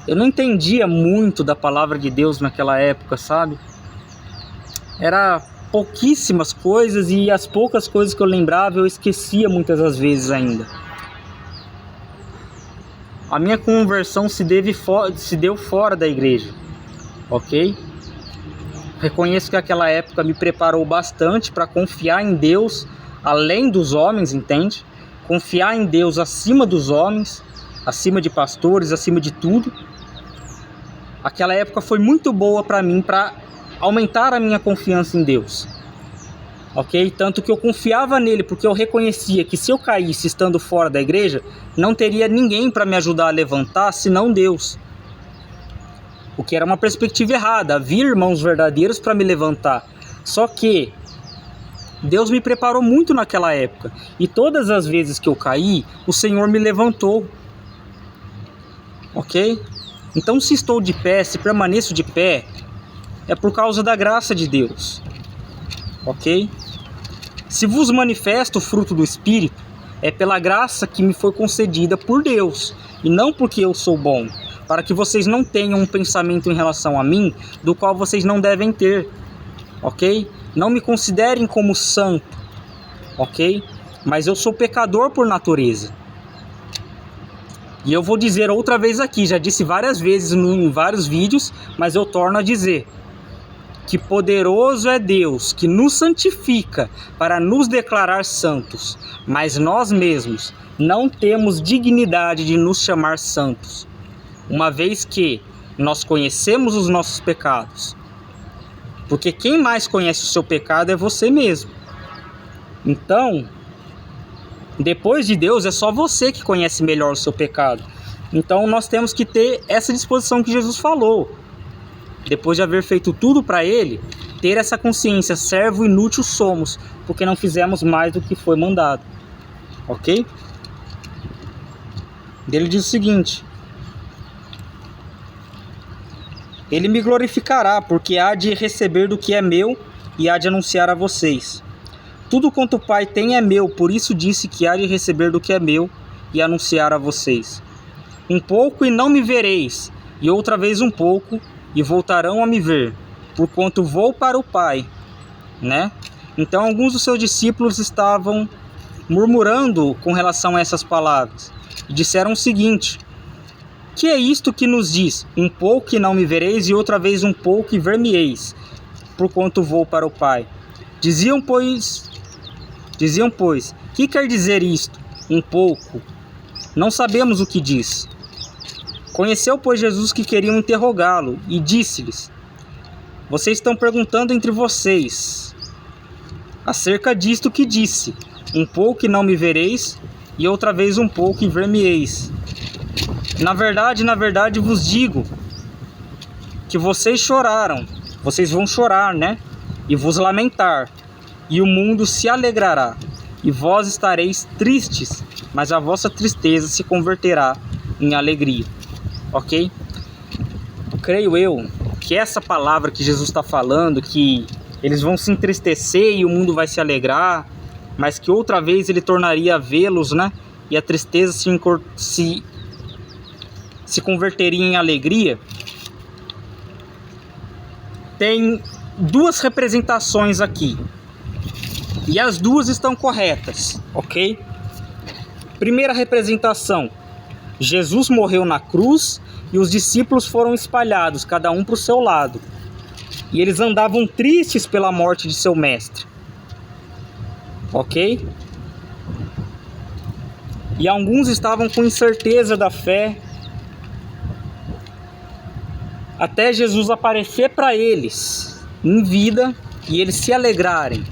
Eu não entendia muito da palavra de Deus naquela época, sabe? Era pouquíssimas coisas e as poucas coisas que eu lembrava eu esquecia muitas das vezes ainda. A minha conversão se deu fora da igreja, ok? Reconheço que aquela época me preparou bastante para confiar em Deus além dos homens, entende? Confiar em Deus acima dos homens, acima de pastores, acima de tudo. Aquela época foi muito boa para mim, para aumentar a minha confiança em Deus, ok? Tanto que eu confiava nele, porque eu reconhecia que se eu caísse estando fora da igreja, não teria ninguém para me ajudar a levantar, senão Deus. O que era uma perspectiva errada. Havia irmãos verdadeiros para me levantar. Só que Deus me preparou muito naquela época. E todas as vezes que eu caí, o Senhor me levantou. Ok? Então, se estou de pé, se permaneço de pé, é por causa da graça de Deus. Ok? Se vos manifesto o fruto do Espírito, é pela graça que me foi concedida por Deus, e não porque eu sou bom, para que vocês não tenham um pensamento em relação a mim, do qual vocês não devem ter, ok? Não me considerem como santo, ok? Mas eu sou pecador por natureza. E eu vou dizer outra vez aqui, já disse várias vezes em vários vídeos, mas eu torno a dizer que poderoso é Deus que nos santifica para nos declarar santos, mas nós mesmos não temos dignidade de nos chamar santos, uma vez que nós conhecemos os nossos pecados. Porque quem mais conhece o seu pecado é você mesmo. Então, depois de Deus, é só você que conhece melhor o seu pecado. Então nós temos que ter essa disposição que Jesus falou. Depois de haver feito tudo para Ele, ter essa consciência, servo inútil somos, porque não fizemos mais do que foi mandado. Ok? Ele diz o seguinte: Ele me glorificará, porque há de receber do que é meu e há de anunciar a vocês. Tudo quanto o Pai tem é meu, por isso disse que há de receber do que é meu e anunciar a vocês. Um pouco e não me vereis, e outra vez um pouco, e voltarão a me ver, porquanto vou para o Pai, né? Então alguns dos seus discípulos estavam murmurando com relação a essas palavras, e disseram o seguinte: que é isto que nos diz? Um pouco e não me vereis, e outra vez um pouco e ver-me-eis, porquanto vou para o Pai. Diziam, pois, que quer dizer isto? Um pouco. Não sabemos o que diz. Conheceu, pois, Jesus que queriam interrogá-lo, e disse-lhes: vocês estão perguntando entre vocês acerca disto que disse: um pouco e não me vereis, e outra vez um pouco e ver-me-eis. Na verdade vos digo que vocês choraram, vocês vão chorar, né? E vos lamentar, e o mundo se alegrará, e vós estareis tristes, mas a vossa tristeza se converterá em alegria. Ok? Creio eu que essa palavra que Jesus está falando, que eles vão se entristecer e o mundo vai se alegrar, mas que outra vez ele tornaria a vê-los, né? E a tristeza se converteria em alegria. Tem duas representações aqui, e as duas estão corretas, ok? Primeira representação: Jesus morreu na cruz e os discípulos foram espalhados, cada um para o seu lado, e eles andavam tristes pela morte de seu mestre. ok? E alguns estavam com incerteza da fé, até Jesus aparecer para eles em vida e eles se alegrarem,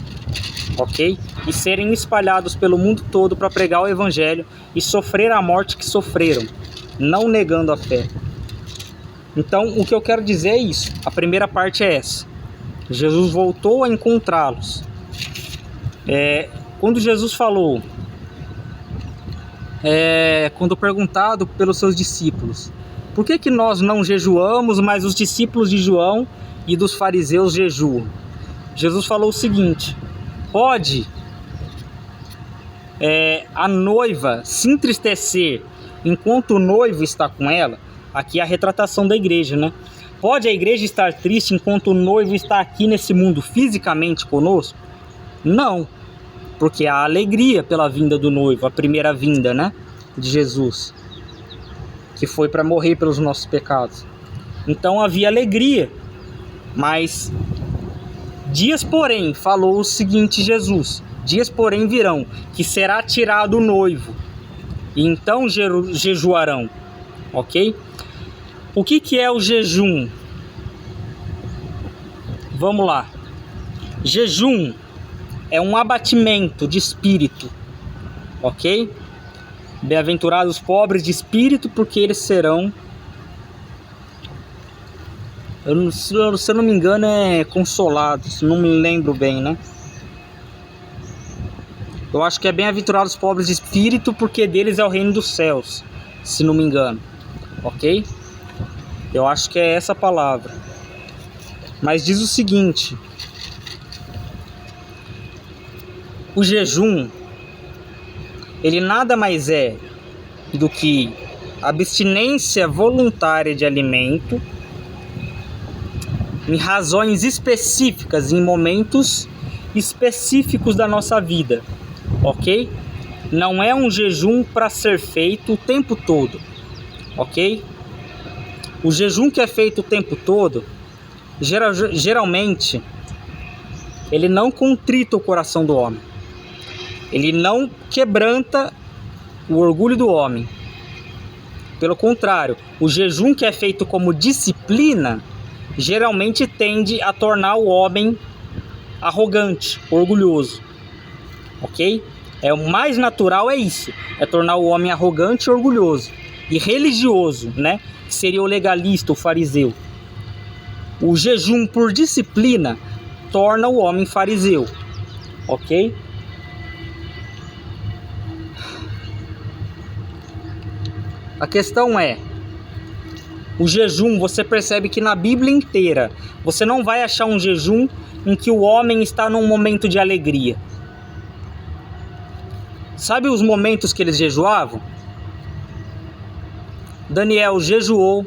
ok? E serem espalhados pelo mundo todo para pregar o evangelho e sofrer a morte que sofreram, não negando a fé. Então, o que eu quero dizer é isso. A primeira parte é essa. Jesus voltou a encontrá-los. Quando Jesus falou, quando perguntado pelos seus discípulos, por que nós não jejuamos, mas os discípulos de João e dos fariseus jejuam? Jesus falou o seguinte: pode a noiva se entristecer enquanto o noivo está com ela? Aqui é a retratação da igreja, né? Pode a igreja estar triste enquanto o noivo está aqui nesse mundo fisicamente conosco? Não, porque há alegria pela vinda do noivo, a primeira vinda, né, de Jesus, que foi para morrer pelos nossos pecados. Então havia alegria, mas dias porém, falou o seguinte Jesus: dias porém virão, que será tirado o noivo, e então jejuarão, ok? O que é o jejum? Vamos lá. Jejum é um abatimento de espírito, ok? Bem-aventurados os pobres de espírito, porque eles serão... se eu não me engano é consolados, não me lembro bem, né? Eu acho que é bem-aventurados os pobres de espírito, porque deles é o reino dos céus, se não me engano, ok? Eu acho que é essa palavra. Mas diz o seguinte: o jejum, ele nada mais é do que abstinência voluntária de alimento em razões específicas, em momentos específicos da nossa vida, ok? Não é um jejum para ser feito o tempo todo, ok? O jejum que é feito o tempo todo, geralmente, ele não contrita o coração do homem. Ele não quebranta o orgulho do homem. Pelo contrário, o jejum que é feito como disciplina, geralmente tende a tornar o homem arrogante, orgulhoso. Ok? O mais natural é isso. É tornar o homem arrogante e orgulhoso. E religioso, né? Que seria o legalista, o fariseu. O jejum por disciplina torna o homem fariseu. Ok? A questão é, o jejum, você percebe que na Bíblia inteira, você não vai achar um jejum em que o homem está num momento de alegria. Sabe os momentos que eles jejuavam? Daniel jejuou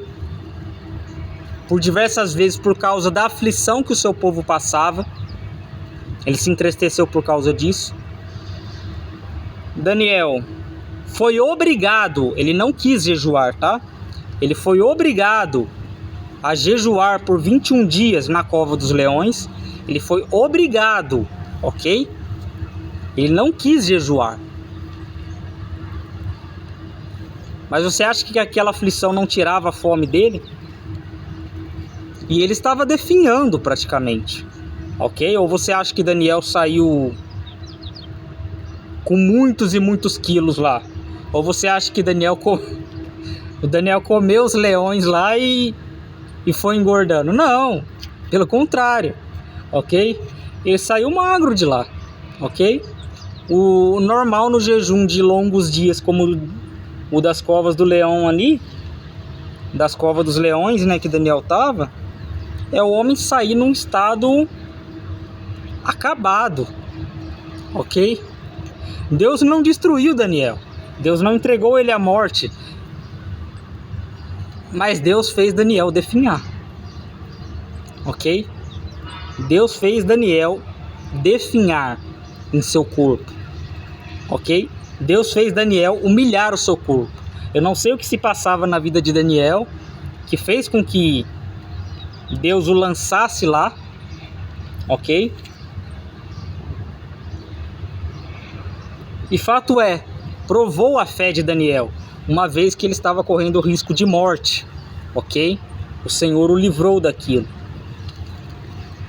por diversas vezes por causa da aflição que o seu povo passava. Ele se entristeceu por causa disso. Daniel foi obrigado, ele não quis jejuar, tá? Ele foi obrigado a jejuar por 21 dias na cova dos leões. Ele foi obrigado, ok? Ele não quis jejuar. Mas você acha que aquela aflição não tirava a fome dele? E ele estava definhando praticamente, ok? Ou você acha que Daniel saiu com muitos e muitos quilos lá? Ou você acha que o Daniel comeu os leões lá e foi engordando? Não, pelo contrário, ok? Ele saiu magro de lá, ok? O normal no jejum de longos dias, como o das covas do leão ali, das covas dos leões, né, que Daniel tava, é o homem sair num estado acabado, ok? Deus não destruiu Daniel, Deus não entregou ele à morte, mas Deus fez Daniel definhar, ok? Deus fez Daniel definhar em seu corpo, ok? Deus fez Daniel humilhar o seu corpo. Eu não sei o que se passava na vida de Daniel, que fez com que Deus o lançasse lá, ok? E fato é, provou a fé de Daniel, uma vez que ele estava correndo o risco de morte, ok? O Senhor o livrou daquilo.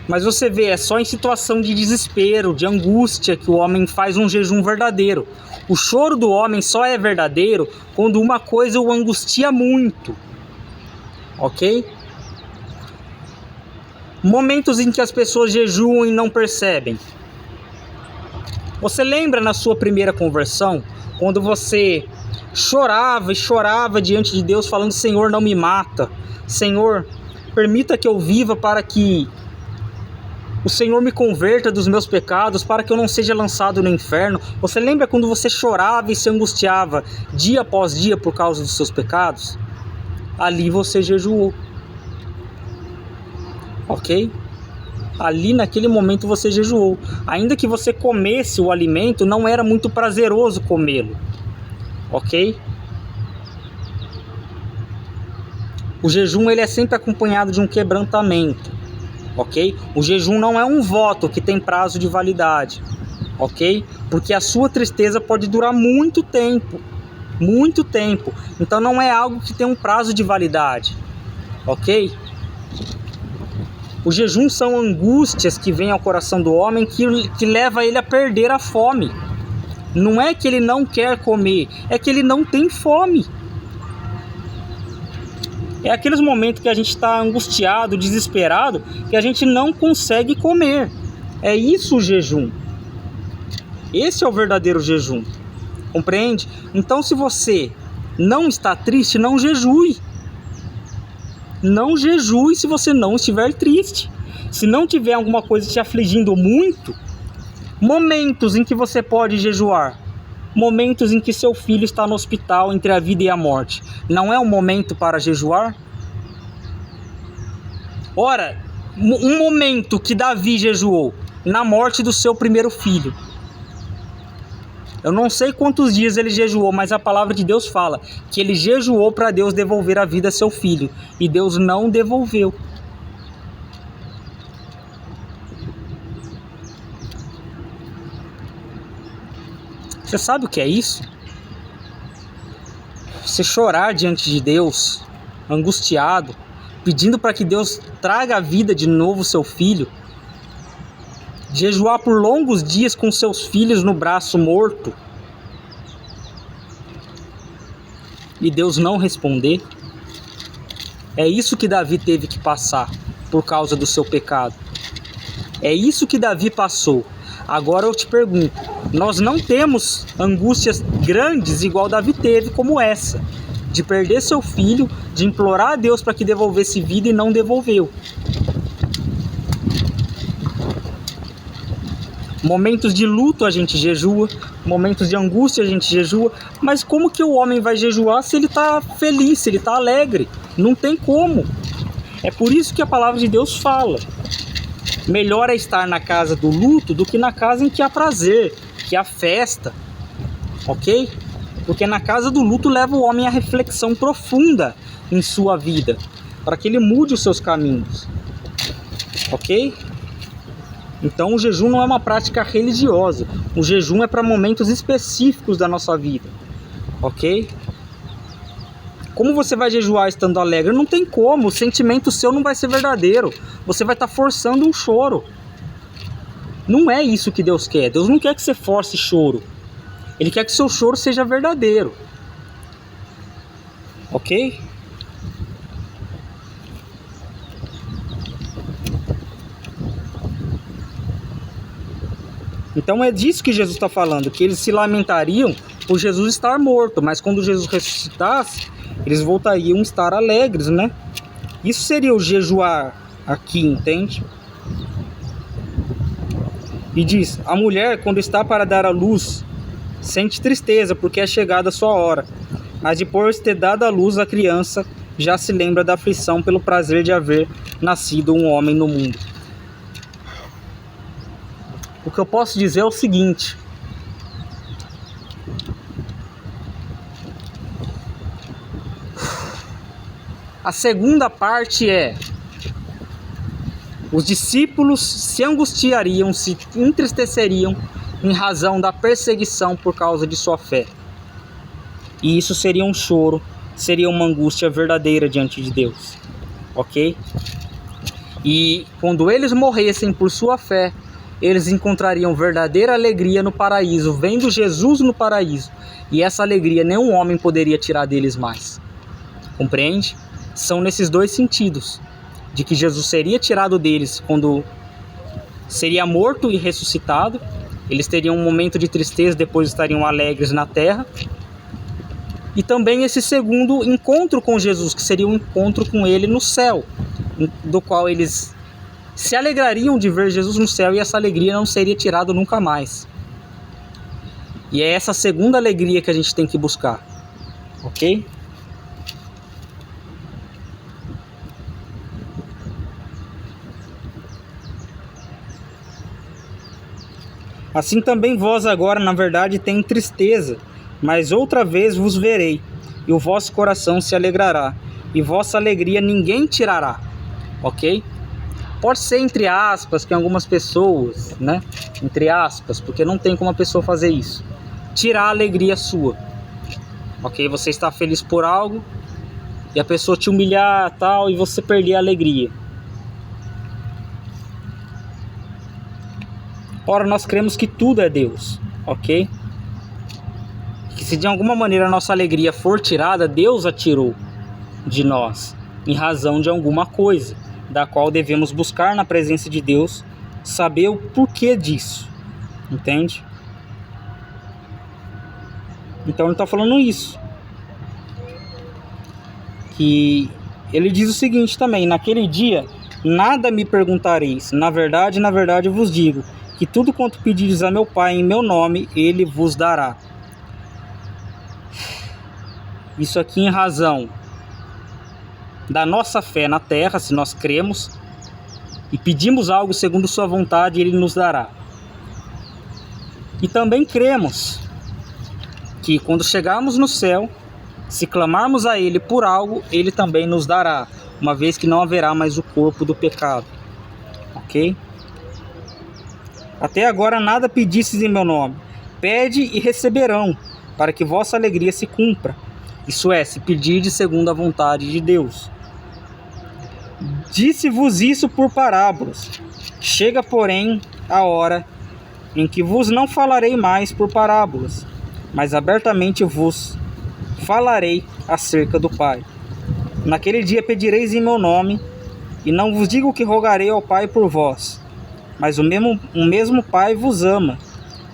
Mas você vê, é só em situação de desespero, de angústia, que o homem faz um jejum verdadeiro. O choro do homem só é verdadeiro quando uma coisa o angustia muito, ok? Momentos em que as pessoas jejuam e não percebem. Você lembra na sua primeira conversão, quando você chorava e chorava diante de Deus, falando: Senhor, não me mata. Senhor, permita que eu viva para que o Senhor me converta dos meus pecados, para que eu não seja lançado no inferno. Você lembra quando você chorava e se angustiava dia após dia por causa dos seus pecados? Ali você jejuou. Ok? Ali naquele momento você jejuou. Ainda que você comesse o alimento, não era muito prazeroso comê-lo. Ok? O jejum ele é sempre acompanhado de um quebrantamento. Ok? O jejum não é um voto que tem prazo de validade. Ok? Porque a sua tristeza pode durar muito tempo. Muito tempo. Então não é algo que tem um prazo de validade. Ok? O jejum são angústias que vêm ao coração do homem que leva ele a perder a fome. Não é que ele não quer comer, é que ele não tem fome. É aqueles momentos que a gente está angustiado, desesperado, que a gente não consegue comer. É isso o jejum. Esse é o verdadeiro jejum. Compreende? Então, se você não está triste, não jejue. Não jejue se você não estiver triste. Se não tiver alguma coisa te afligindo muito, momentos em que você pode jejuar. Momentos em que seu filho está no hospital entre a vida e a morte. Não é um momento para jejuar? Ora, um momento que Davi jejuou, na morte do seu primeiro filho. Eu não sei quantos dias ele jejuou, mas a palavra de Deus fala que ele jejuou para Deus devolver a vida a seu filho. E Deus não devolveu. Você sabe o que é isso? Você chorar diante de Deus, angustiado, pedindo para que Deus traga a vida de novo ao seu filho. Jejuar por longos dias com seus filhos no braço morto. E Deus não responder. É isso que Davi teve que passar por causa do seu pecado. É isso que Davi passou. Agora eu te pergunto, nós não temos angústias grandes igual Davi teve como essa, de perder seu filho, de implorar a Deus para que devolvesse vida e não devolveu. Momentos de luto a gente jejua, momentos de angústia a gente jejua, mas como que o homem vai jejuar se ele está feliz, se ele está alegre? Não tem como. É por isso que a palavra de Deus fala: melhor é estar na casa do luto do que na casa em que há prazer, que há festa, ok? Porque na casa do luto leva o homem à reflexão profunda em sua vida, para que ele mude os seus caminhos, ok? Então o jejum não é uma prática religiosa, o jejum é para momentos específicos da nossa vida, ok? Como você vai jejuar estando alegre? Não tem como, o sentimento seu não vai ser verdadeiro. Você vai estar forçando um choro. Não é isso que Deus quer. Deus não quer que você force choro. Ele quer que seu choro seja verdadeiro. Ok? Então é disso que Jesus está falando, que eles se lamentariam por Jesus estar morto, mas quando Jesus ressuscitasse, eles voltariam a estar alegres, né? Isso seria o jejuar aqui, entende? E diz: a mulher, quando está para dar à luz, sente tristeza porque é chegada a sua hora. Mas depois de ter dado à luz a criança, já se lembra da aflição pelo prazer de haver nascido um homem no mundo. O que eu posso dizer é o seguinte: a segunda parte é: os discípulos se angustiariam, se entristeceriam em razão da perseguição por causa de sua fé. E isso seria um choro, seria uma angústia verdadeira diante de Deus, ok? E quando eles morressem por sua fé, eles encontrariam verdadeira alegria no paraíso, vendo Jesus no paraíso. E essa alegria nenhum homem poderia tirar deles mais. Compreende? São nesses dois sentidos, de que Jesus seria tirado deles quando seria morto e ressuscitado. Eles teriam um momento de tristeza, depois estariam alegres na terra. E também esse segundo encontro com Jesus, que seria um encontro com ele no céu, do qual eles se alegrariam de ver Jesus no céu, e essa alegria não seria tirada nunca mais. E é essa segunda alegria que a gente tem que buscar, ok? Assim também vós agora, na verdade, tem tristeza, mas outra vez vos verei, e o vosso coração se alegrará, e vossa alegria ninguém tirará, ok? Pode ser entre aspas, que algumas pessoas, né, entre aspas, porque não tem como a pessoa fazer isso, tirar a alegria sua, ok? Você está feliz por algo, e a pessoa te humilhar, tal, e você perder a alegria. Ora, nós cremos que tudo é Deus, ok? Que se de alguma maneira a nossa alegria for tirada, Deus a tirou de nós, em razão de alguma coisa, da qual devemos buscar na presença de Deus, saber o porquê disso, entende? Então ele está falando isso. Que ele diz o seguinte também: naquele dia nada me perguntareis, na verdade vos digo, que tudo quanto pedires a meu Pai em meu nome, Ele vos dará. Isso aqui em razão da nossa fé na terra, se nós cremos e pedimos algo segundo sua vontade, Ele nos dará. E também cremos que quando chegarmos no céu, se clamarmos a Ele por algo, Ele também nos dará, uma vez que não haverá mais o corpo do pecado, ok? Até agora nada pedistes em meu nome. Pede e receberão, para que vossa alegria se cumpra. Isso é, se pedirdes segundo a vontade de Deus. Disse-vos isso por parábolas. Chega, porém, a hora em que vos não falarei mais por parábolas, mas abertamente vos falarei acerca do Pai. Naquele dia pedireis em meu nome, e não vos digo que rogarei ao Pai por vós, mas o mesmo Pai vos ama,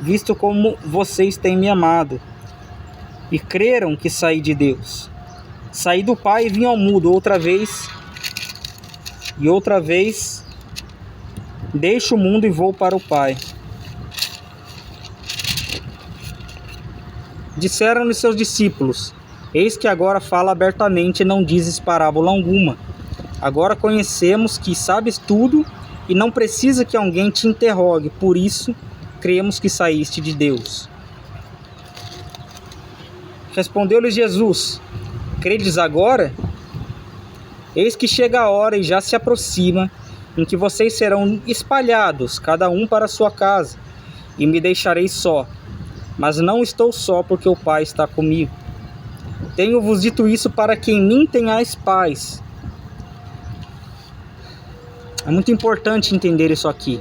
visto como vocês têm me amado, e creram que saí de Deus. Saí do Pai e vim ao mundo outra vez, e outra vez deixo o mundo e vou para o Pai. Disseram-lhe seus discípulos: eis que agora fala abertamente e não dizes parábola alguma. Agora conhecemos que sabes tudo e não precisa que alguém te interrogue, por isso cremos que saíste de Deus. Respondeu-lhe Jesus: credes agora? Eis que chega a hora e já se aproxima, em que vocês serão espalhados, cada um para a sua casa, e me deixareis só. Mas não estou só, porque o Pai está comigo. Tenho-vos dito isso para que em mim tenhais paz. É muito importante entender isso aqui.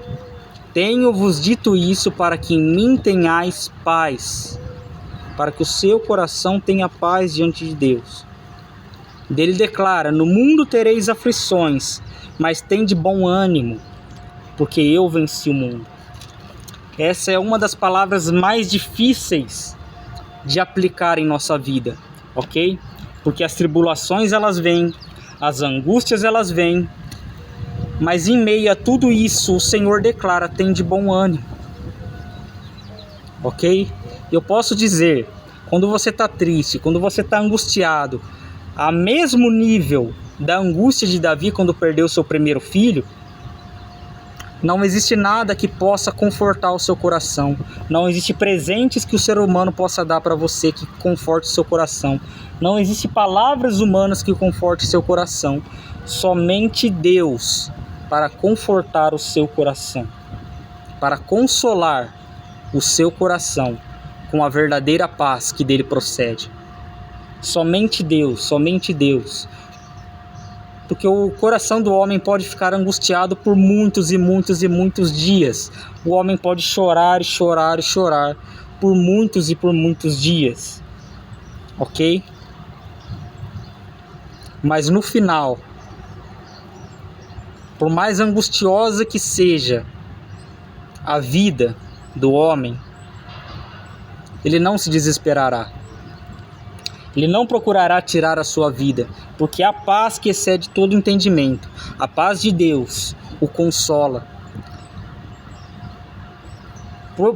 Tenho-vos dito isso para que em mim tenhais paz, para que o seu coração tenha paz diante de Deus. Ele declara: no mundo tereis aflições, mas tende bom ânimo, porque eu venci o mundo. Essa é uma das palavras mais difíceis de aplicar em nossa vida, ok? Porque as tribulações elas vêm, as angústias elas vêm, mas em meio a tudo isso o Senhor declara: tem de bom ânimo, ok? Eu posso dizer, quando você está triste, quando você está angustiado, a mesmo nível da angústia de Davi quando perdeu seu primeiro filho, não existe nada que possa confortar o seu coração. Não existe presentes que o ser humano possa dar para você que conforte o seu coração. Não existe palavras humanas que conforte o seu coração. Somente Deus para confortar o seu coração, para consolar o seu coração com a verdadeira paz que dele procede. Somente Deus, somente Deus. Porque o coração do homem pode ficar angustiado por muitos e muitos e muitos dias. O homem pode chorar e chorar e chorar por muitos e por muitos dias. Ok? Mas no final, por mais angustiosa que seja a vida do homem, ele não se desesperará. Ele não procurará tirar a sua vida, porque a paz que excede todo entendimento, a paz de Deus, o consola.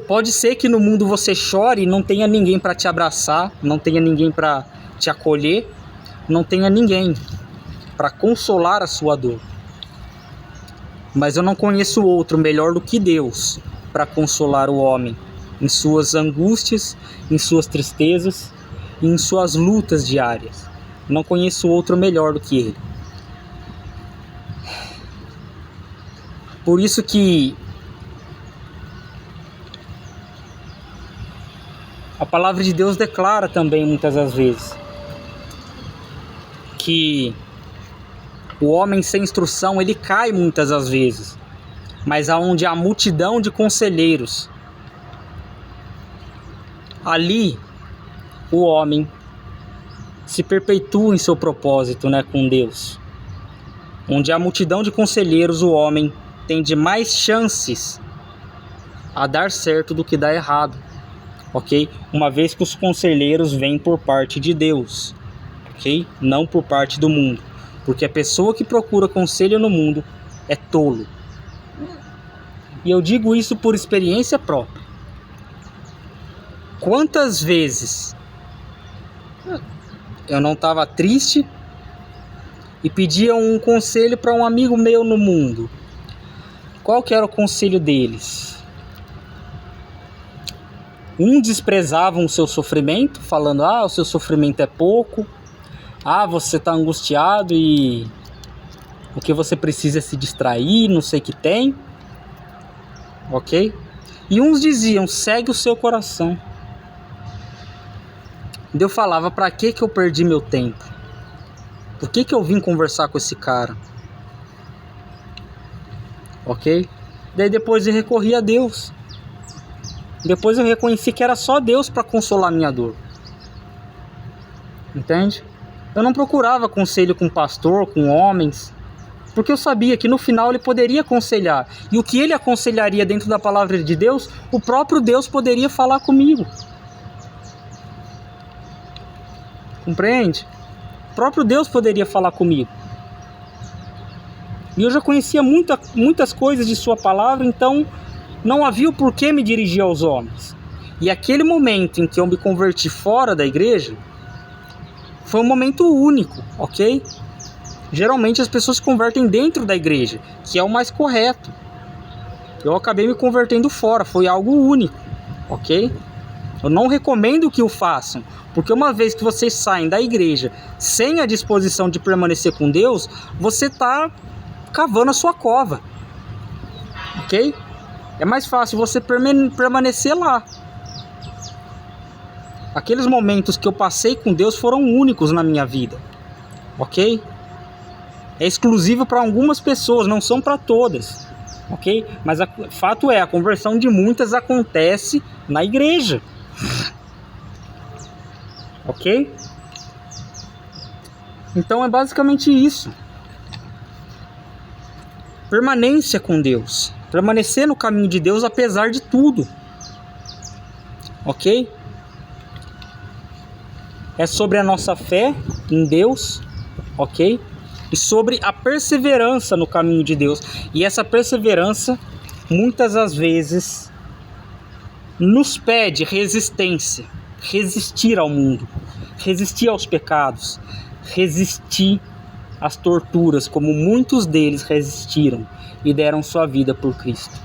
Pode ser que no mundo você chore e não tenha ninguém para te abraçar, não tenha ninguém para te acolher, não tenha ninguém para consolar a sua dor. Mas eu não conheço outro melhor do que Deus para consolar o homem em suas angústias, em suas tristezas e em suas lutas diárias. Não conheço outro melhor do que Ele. Por isso que a palavra de Deus declara também muitas das vezes que o homem sem instrução ele cai muitas das vezes, mas aonde há multidão de conselheiros, ali o homem se perpetua em seu propósito, com Deus. Onde há multidão de conselheiros, o homem tem de mais chances a dar certo do que dar errado, ok? Uma vez que os conselheiros vêm por parte de Deus, ok? Não por parte do mundo, porque a pessoa que procura conselho no mundo é tolo. E eu digo isso por experiência própria. Quantas vezes eu não estava triste e pedia um conselho para um amigo meu no mundo. Qual que era o conselho deles? Um desprezava o seu sofrimento, falando, o seu sofrimento é pouco, você está angustiado e o que você precisa é se distrair, não sei o que tem, ok? E uns diziam, segue o seu coração. Eu falava, para que eu perdi meu tempo? Por que eu vim conversar com esse cara? Ok? Daí depois eu recorri a Deus. Depois eu reconheci que era só Deus para consolar minha dor. Entende? Eu não procurava conselho com pastor, com homens, porque eu sabia que no final ele poderia aconselhar. E o que ele aconselharia dentro da palavra de Deus, o próprio Deus poderia falar comigo. Compreende? O próprio Deus poderia falar comigo. E eu já conhecia muitas coisas de sua palavra, então não havia o porquê me dirigir aos homens. E aquele momento em que eu me converti fora da igreja, foi um momento único, ok? Geralmente as pessoas se convertem dentro da igreja, que é o mais correto. Eu acabei me convertendo fora, foi algo único, ok? Eu não recomendo que o façam, porque uma vez que vocês saem da igreja sem a disposição de permanecer com Deus, você está cavando a sua cova, ok? É mais fácil você permanecer lá. Aqueles momentos que eu passei com Deus foram únicos na minha vida, ok? É exclusivo para algumas pessoas, não são para todas, ok? Mas o fato é, a conversão de muitas acontece na igreja. Ok? Então é basicamente isso. Permanência com Deus. Permanecer no caminho de Deus apesar de tudo. Ok? É sobre a nossa fé em Deus. Ok? E sobre a perseverança no caminho de Deus. E essa perseverança, muitas das vezes, nos pede resistência. Resistir ao mundo, resistir aos pecados, resistir às torturas, como muitos deles resistiram e deram sua vida por Cristo.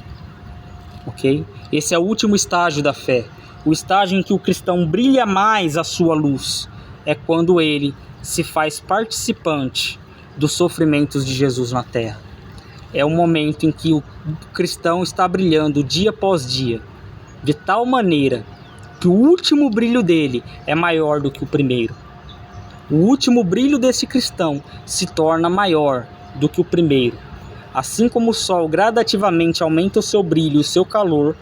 Ok? Esse é o último estágio da fé. O estágio em que o cristão brilha mais a sua luz é quando ele se faz participante dos sofrimentos de Jesus na terra. É o momento em que o cristão está brilhando dia após dia de tal maneira que o último brilho dele é maior do que o primeiro. O último brilho desse cristão se torna maior do que o primeiro. Assim como o sol gradativamente aumenta o seu brilho e o seu calor,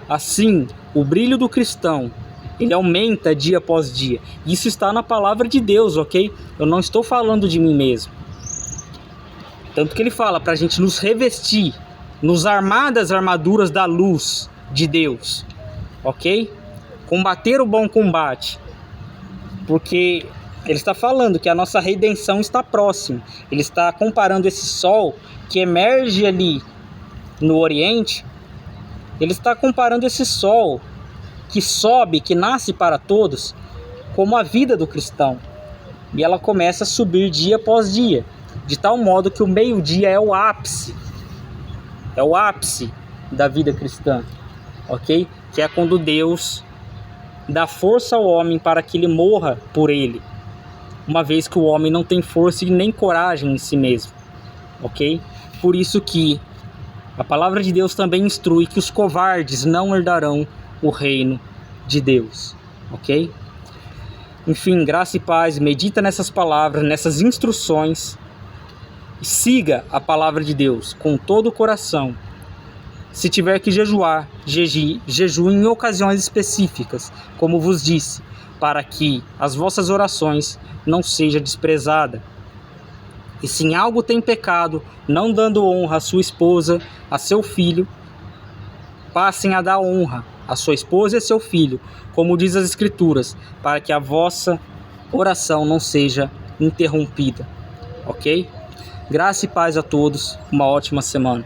assim o brilho do cristão, ele aumenta dia após dia. Isso está na palavra de Deus, ok? Eu não estou falando de mim mesmo. Tanto que ele fala para a gente nos revestir, nos armar das armaduras da luz de Deus, ok? Combater o bom combate, porque ele está falando que a nossa redenção está próxima. Ele está comparando esse sol que emerge ali no Oriente, ele está comparando esse sol que sobe, que nasce para todos, como a vida do cristão. E ela começa a subir dia após dia, de tal modo que o meio-dia é o ápice da vida cristã, ok? Que é quando Deus dá força ao homem para que ele morra por ele, uma vez que o homem não tem força e nem coragem em si mesmo, ok? Por isso que a palavra de Deus também instrui que os covardes não herdarão o reino de Deus, ok? Enfim, graça e paz, medita nessas palavras, nessas instruções, e siga a palavra de Deus com todo o coração. Se tiver que jejuar, jejue em ocasiões específicas, como vos disse, para que as vossas orações não sejam desprezadas. E se em algo tem pecado, não dando honra à sua esposa, a seu filho, passem a dar honra a sua esposa e a seu filho, como diz as Escrituras, para que a vossa oração não seja interrompida. Ok? Graça e paz a todos, uma ótima semana.